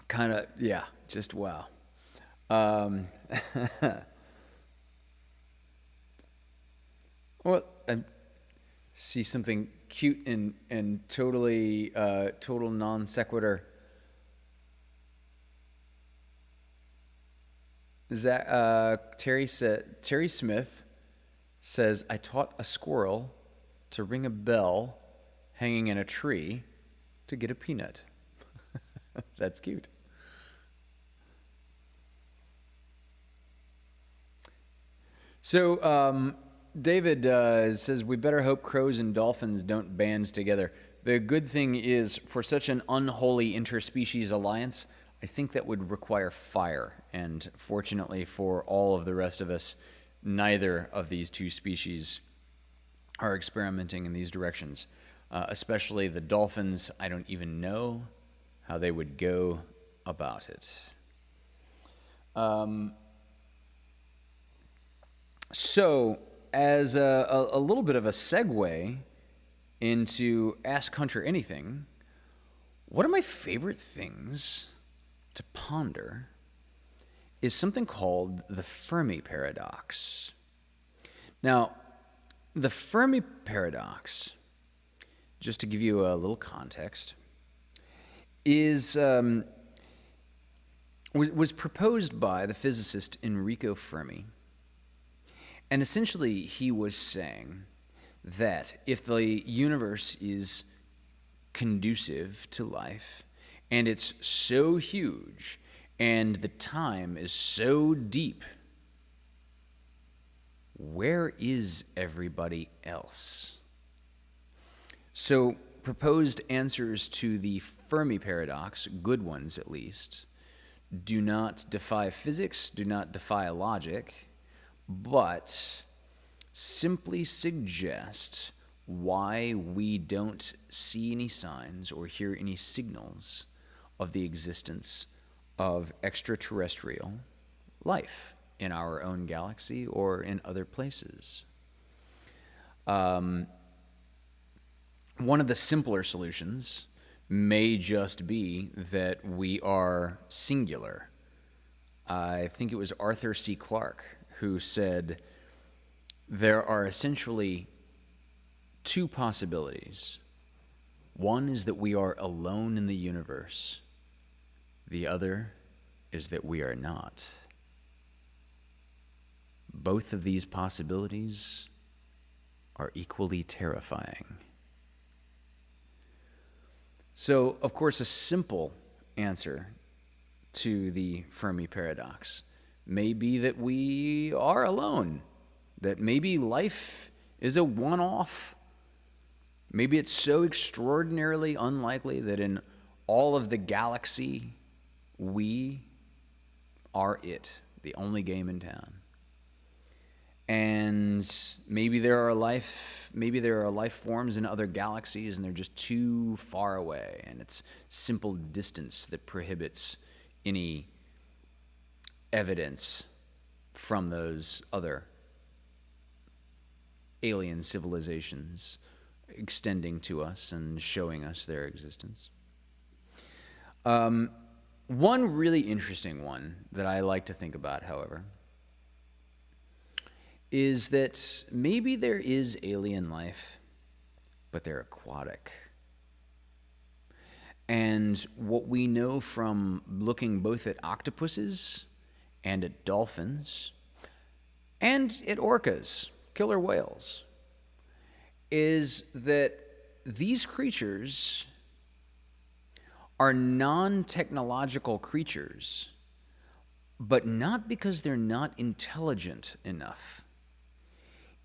Kind of, yeah, just wow. Well, I see something cute and totally, total non sequitur. Terry Smith says, I taught a squirrel to ring a bell hanging in a tree to get a peanut. That's cute. So David says, we better hope crows and dolphins don't band together. The good thing is, for such an unholy interspecies alliance, I think that would require fire. And fortunately for all of the rest of us, neither of these two species are experimenting in these directions. Especially the dolphins, I don't even know how they would go about it. So, as a little bit of a segue into Ask Hunter Anything, one of my favorite things to ponder is something called the Fermi paradox. Now, the Fermi paradox, just to give you a little context, is was proposed by the physicist Enrico Fermi. And essentially, he was saying that if the universe is conducive to life, and it's so huge, and the time is so deep, where is everybody else? So, proposed answers to the Fermi paradox, good ones at least, do not defy physics, do not defy logic, but simply suggest why we don't see any signs or hear any signals of the existence of extraterrestrial life in our own galaxy or in other places. One of the simpler solutions may just be that we are singular. I think it was Arthur C. Clarke who said there are essentially two possibilities. One is that we are alone in the universe. The other is that we are not. Both of these possibilities are equally terrifying. So, of course, a simple answer to the Fermi paradox may be that we are alone, that maybe life is a one-off. Maybe it's so extraordinarily unlikely that in all of the galaxy, we are it, the only game in town. And maybe there are life forms in other galaxies and they're just too far away, and it's simple distance that prohibits any evidence from those other alien civilizations extending to us and showing us their existence. One really interesting one that I like to think about, however, is that maybe there is alien life, but they're aquatic. And what we know from looking both at octopuses and at dolphins and at orcas, killer whales, is that these creatures are non-technological creatures, but not because they're not intelligent enough.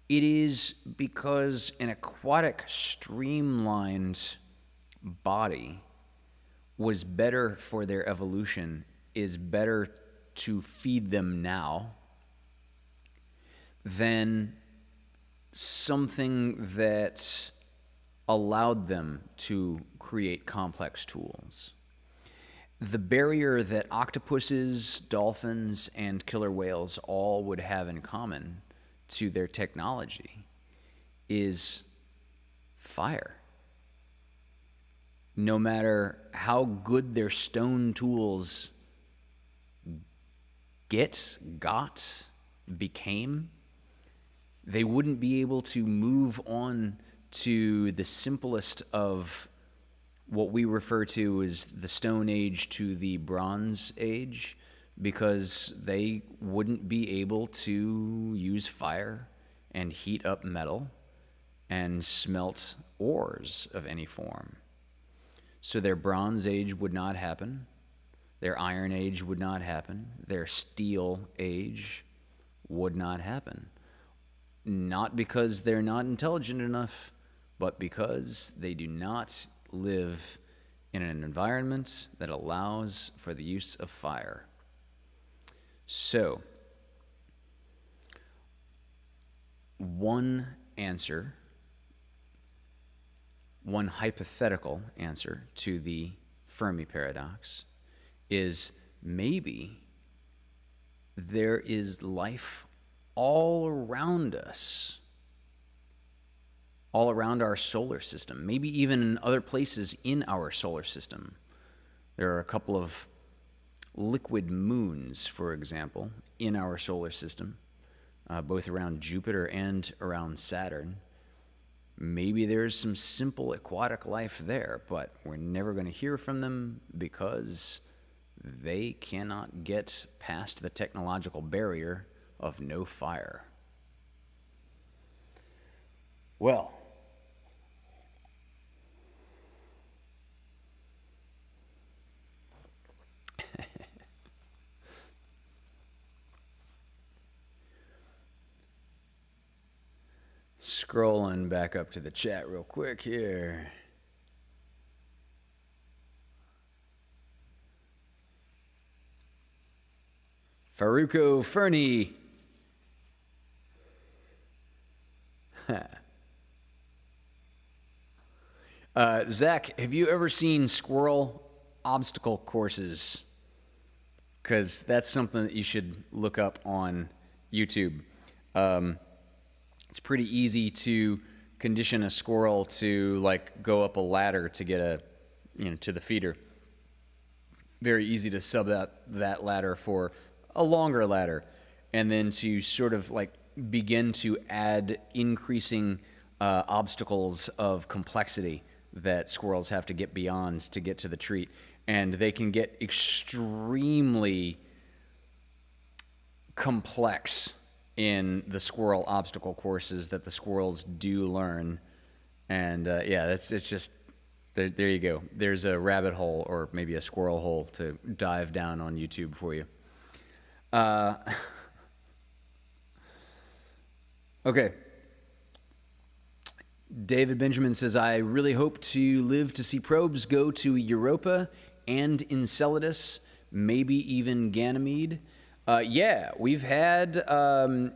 It is because an aquatic, streamlined body was better for their evolution, is better to feed them now than something that allowed them to create complex tools. The barrier that octopuses, dolphins, and killer whales all would have in common to their technology is fire. No matter how good their stone tools became, they wouldn't be able to move on to the simplest of what we refer to as the Stone Age to the Bronze Age, because they wouldn't be able to use fire and heat up metal and smelt ores of any form. So their Bronze Age would not happen, their Iron Age would not happen, their Steel Age would not happen. Not because they're not intelligent enough, but because they do not live in an environment that allows for the use of fire. So, one hypothetical answer to the Fermi paradox is maybe there is life all around us, all around our solar system, maybe even in other places in our solar system. There are a couple of liquid moons, for example, in our solar system, both around Jupiter and around Saturn. Maybe there's some simple aquatic life there, but we're never going to hear from them because they cannot get past the technological barrier of no fire. Well, scrolling back up to the chat real quick here. Faruko Fernie. Zach, have you ever seen squirrel obstacle courses? Because that's something that you should look up on YouTube. It's pretty easy to condition a squirrel to like go up a ladder to get to the feeder. Very easy to sub that ladder for a longer ladder, and then to sort of like begin to add increasing obstacles of complexity that squirrels have to get beyond to get to the treat. And they can get extremely complex in the squirrel obstacle courses that the squirrels do learn. And it's just There you go. There's a rabbit hole or maybe a squirrel hole to dive down on YouTube for you. Okay. David Benjamin says, I really hope to live to see probes go to Europa and Enceladus, maybe even Ganymede. Yeah, we've had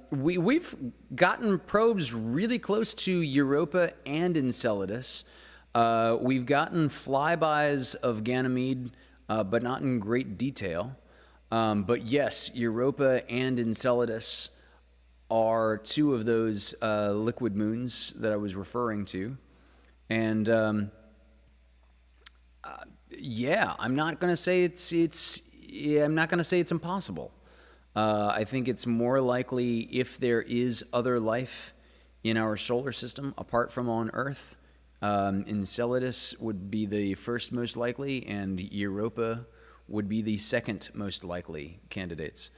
we've gotten probes really close to Europa and Enceladus. We've gotten flybys of Ganymede, but not in great detail. But yes, Europa and Enceladus are two of those liquid moons that I was referring to. And yeah, I'm not going to say I'm not going to say it's impossible. I think it's more likely if there is other life in our solar system apart from on Earth. Enceladus would be the first most likely, and Europa would be the second most likely candidates.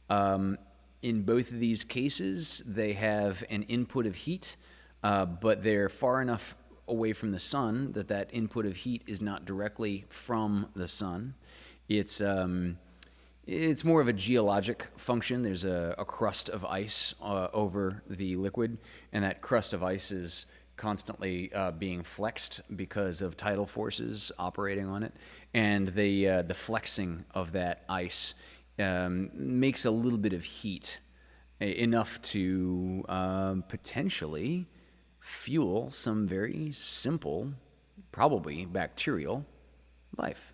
In both of these cases, they have an input of heat, but they're far enough away from the sun that input of heat is not directly from the sun. It's more of a geologic function. There's a crust of ice over the liquid, and that crust of ice is constantly being flexed because of tidal forces operating on it, and the flexing of that ice makes a little bit of heat, enough to potentially fuel some very simple, probably bacterial life.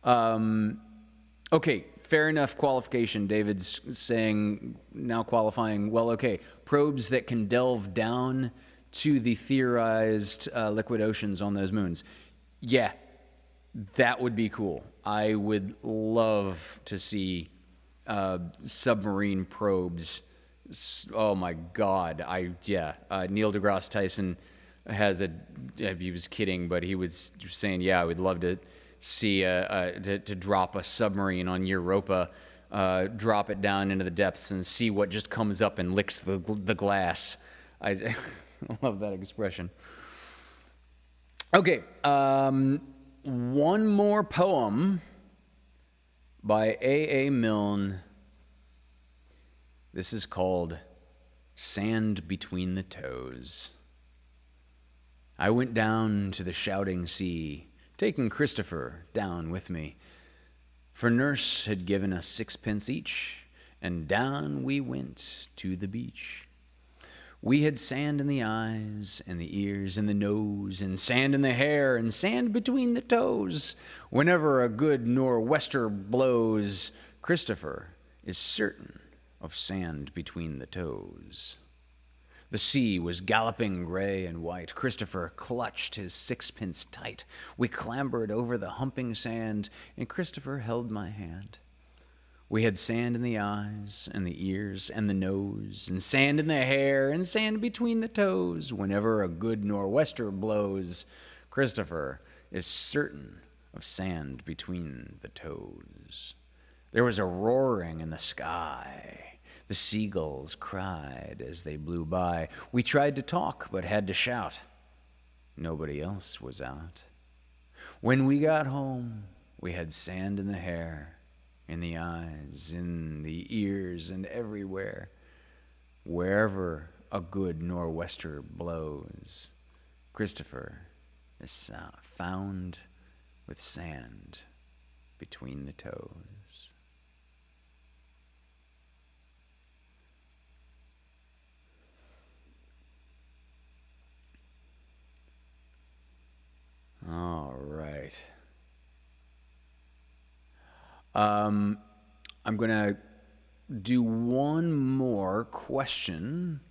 Okay, fair enough qualification. David's saying, now qualifying, well, okay, probes that can delve down to the theorized liquid oceans on those moons. Yeah, that would be cool. I would love to see submarine probes. Oh my God! Neil deGrasse Tyson has he was kidding, but he was saying, yeah, I would love to see to drop a submarine on Europa, drop it down into the depths, and see what just comes up and licks the glass. I love that expression. Okay, one more poem by A.A. Milne. This is called Sand Between the Toes. I went down to the shouting sea, taking Christopher down with me. For nurse had given us 6 pence each, and down we went to the beach. We had sand in the eyes, and the ears, and the nose, and sand in the hair, and sand between the toes. Whenever a good nor'wester blows, Christopher is certain of sand between the toes. The sea was galloping gray and white. Christopher clutched his 6 pence tight. We clambered over the humping sand, and Christopher held my hand. We had sand in the eyes, and the ears, and the nose, and sand in the hair, and sand between the toes. Whenever a good nor'wester blows, Christopher is certain of sand between the toes. There was a roaring in the sky. The seagulls cried as they blew by. We tried to talk, but had to shout. Nobody else was out. When we got home, we had sand in the hair, in the eyes, in the ears, and everywhere. Wherever a good nor'wester blows, Christopher is found with sand between the toes. All right. I'm going to do one more question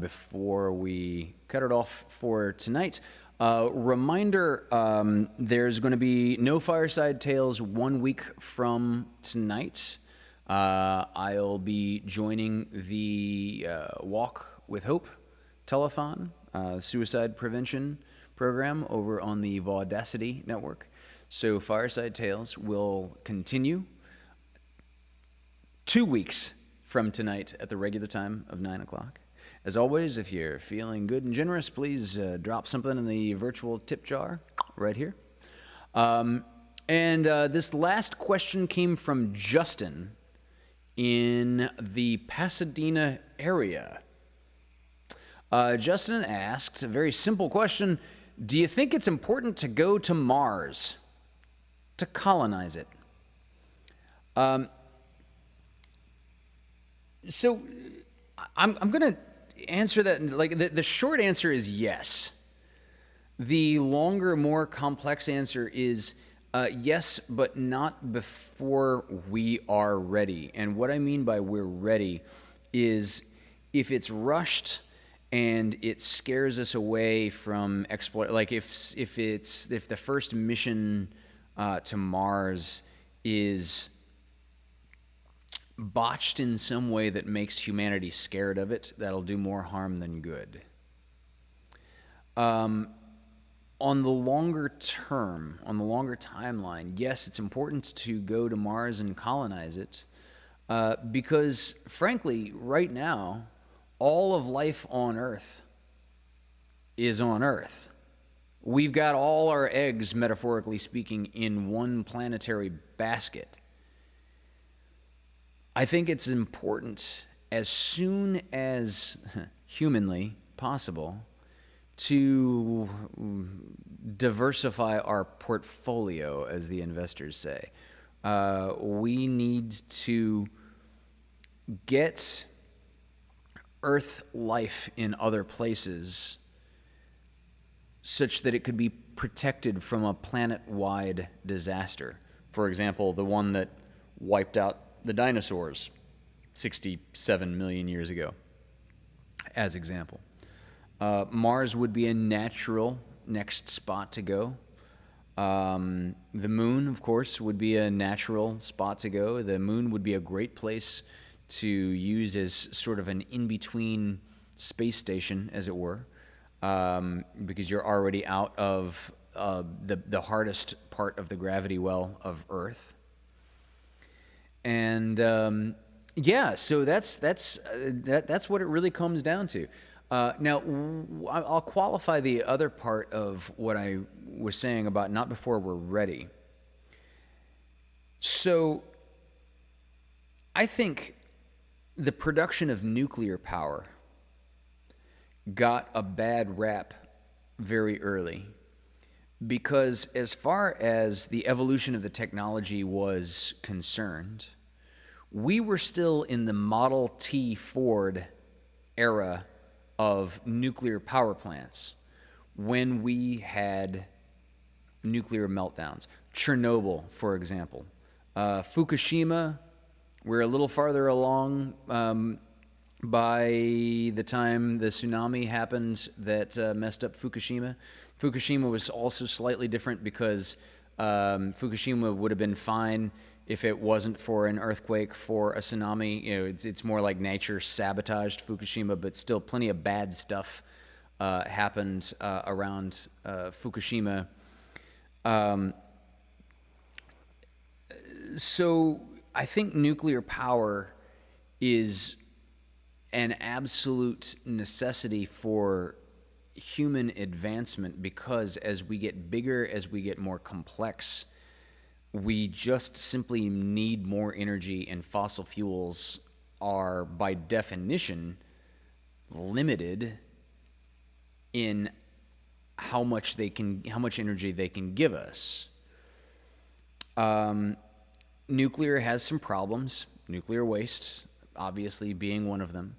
before we cut it off for tonight. Reminder, there's going to be no Fireside Tales 1 week from tonight. I'll be joining the Walk with Hope telethon, suicide prevention program over on the Vaudacity network. So Fireside Tales will continue 2 weeks from tonight at the regular time of 9 o'clock. As always, if you're feeling good and generous, please drop something in the virtual tip jar right here. And this last question came from Justin in the Pasadena area. Justin asked a very simple question. Do you think it's important to go to Mars, to colonize it? So I'm going to answer that. Like the short answer is yes. The longer, more complex answer is yes, but not before we are ready. And what I mean by we're ready is if it's rushed and it scares us away from explore, like if the first mission to Mars is botched in some way that makes humanity scared of it, that'll do more harm than good. On the longer term, on the longer timeline, yes, it's important to go to Mars and colonize it because, frankly, right now, all of life on Earth is on Earth. We've got all our eggs, metaphorically speaking, in one planetary basket. I think it's important, as soon as humanly possible, to diversify our portfolio, as the investors say. We need to get Earth life in other places such that it could be protected from a planet-wide disaster. For example, the one that wiped out the dinosaurs 67 million years ago, as example. Mars would be a natural next spot to go. The moon, of course, would be a natural spot to go. The moon would be a great place to use as sort of an in-between space station, as it were, because you're already out of the hardest part of the gravity well of Earth. And yeah, so that's what it really comes down to. Now, I'll qualify the other part of what I was saying about not before we're ready. So I think the production of nuclear power got a bad rap very early because as far as the evolution of the technology was concerned, we were still in the Model T Ford era of nuclear power plants when we had nuclear meltdowns. Chernobyl, for example. Fukushima, we're a little farther along by the time the tsunami happened that messed up Fukushima. Fukushima was also slightly different because Fukushima would have been fine if it wasn't for an earthquake, for a tsunami. You know, it's more like nature sabotaged Fukushima, but still plenty of bad stuff happened around Fukushima. So I think nuclear power is an absolute necessity for human advancement because as we get bigger, as we get more complex, we just simply need more energy, and fossil fuels are, by definition, limited in how much energy they can give us. Nuclear has some problems. Nuclear waste, obviously, being one of them.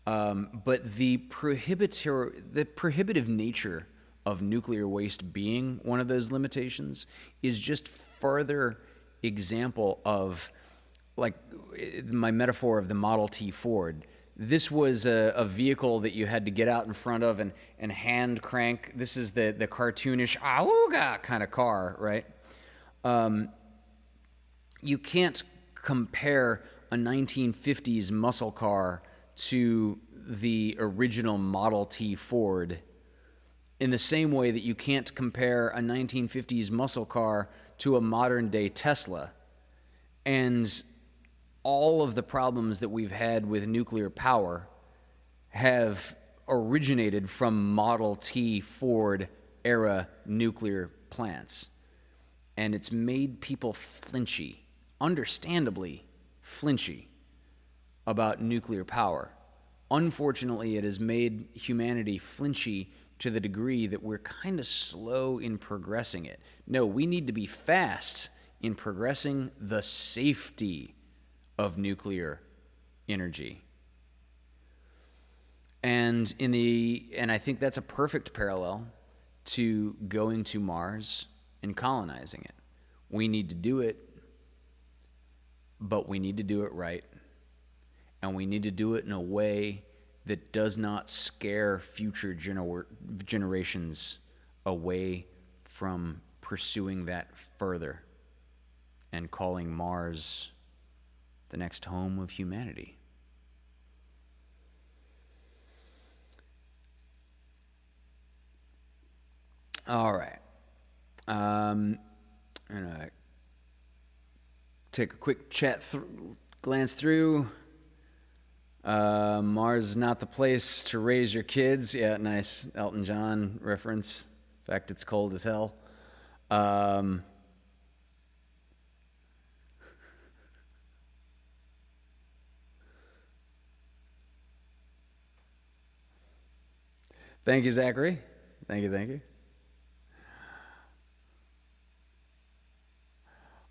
But the prohibitive nature of nuclear waste being one of those limitations is just further example of, like, my metaphor of the Model T Ford. This was a vehicle that you had to get out in front of and hand crank. This is the cartoonish auga kind of car, right? You can't compare a 1950s muscle car to the original Model T Ford in the same way that you can't compare a 1950s muscle car to a modern day Tesla. And all of the problems that we've had with nuclear power have originated from Model T Ford era nuclear plants. And it's made people flinchy, understandably flinchy, about nuclear power. Unfortunately, it has made humanity flinchy to the degree that we're kind of slow in progressing it. No, we need to be fast in progressing the safety of nuclear energy. And I think that's a perfect parallel to going to Mars and colonizing it. We need to do it, but we need to do it right. And we need to do it in a way that does not scare future generations away from pursuing that further and calling Mars the next home of humanity. All right. And I take a quick glance through. Mars is not the place to raise your kids. Yeah, nice Elton John reference. In fact, it's cold as hell. Thank you, Zachary. Thank you.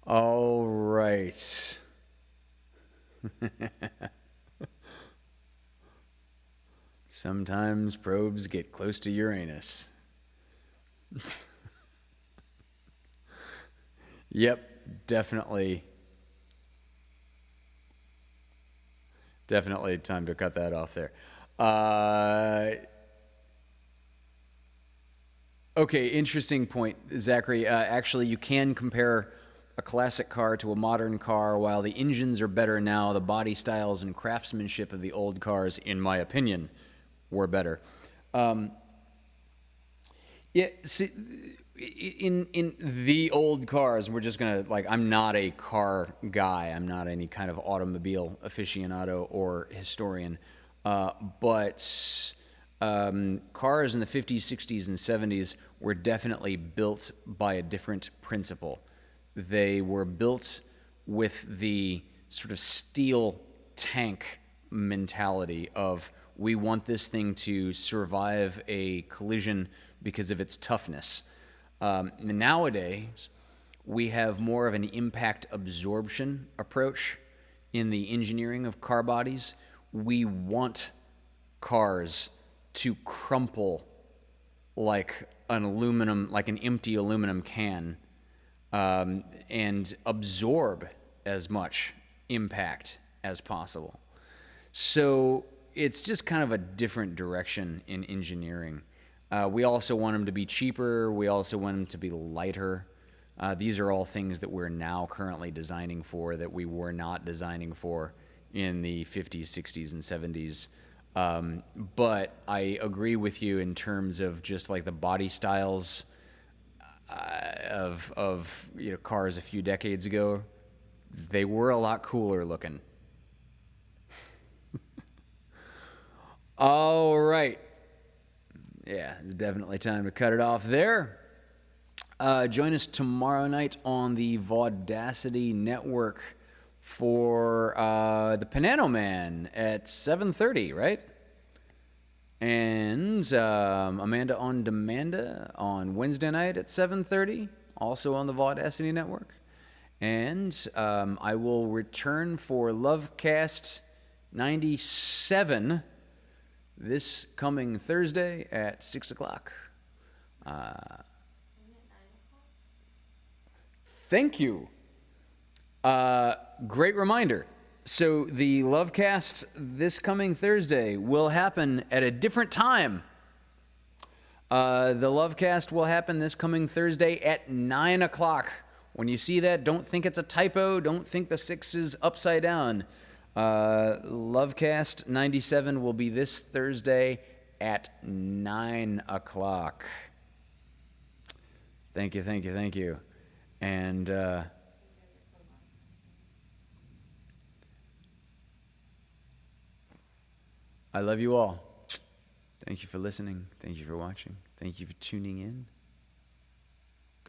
All right. Sometimes probes get close to Uranus. Yep, definitely time to cut that off there. Okay, interesting point, Zachary. Actually, you can compare a classic car to a modern car. While the engines are better now, the body styles and craftsmanship of the old cars, in my opinion, were better. Yeah, see, in the old cars, we're just gonna, like, I'm not a car guy. I'm not any kind of automobile aficionado or historian. But cars in the 50s, 60s, and 70s were definitely built by a different principle. They were built with the sort of steel tank mentality of, we want this thing to survive a collision because of its toughness. Nowadays, we have more of an impact absorption approach in the engineering of car bodies. We want cars to crumple like an empty aluminum can, and absorb as much impact as possible. So it's just kind of a different direction in engineering. We also want them to be cheaper. We also want them to be lighter. These are all things that we're now currently designing for that we were not designing for in the 50s, 60s, and 70s. But I agree with you in terms of just like the body styles of cars a few decades ago. They were a lot cooler looking. All right. Yeah, it's definitely time to cut it off there. Join us tomorrow night on the Vaudacity Network for the Panano Man at 7:30, right? And Amanda on Demanda on Wednesday night at 7:30, also on the Vaudacity Network. And I will return for Lovecast 97 this coming Thursday at 6 o'clock. Isn't it 9 o'clock? Thank you. Great reminder. So the Lovecast this coming Thursday will happen at a different time. The Lovecast will happen this coming Thursday at 9 o'clock. When you see that, don't think it's a typo. Don't think the 6 is upside down. Lovecast 97 will be this Thursday at 9 o'clock. Thank you. And I love you all. Thank you for listening. Thank you for watching. Thank you for tuning in.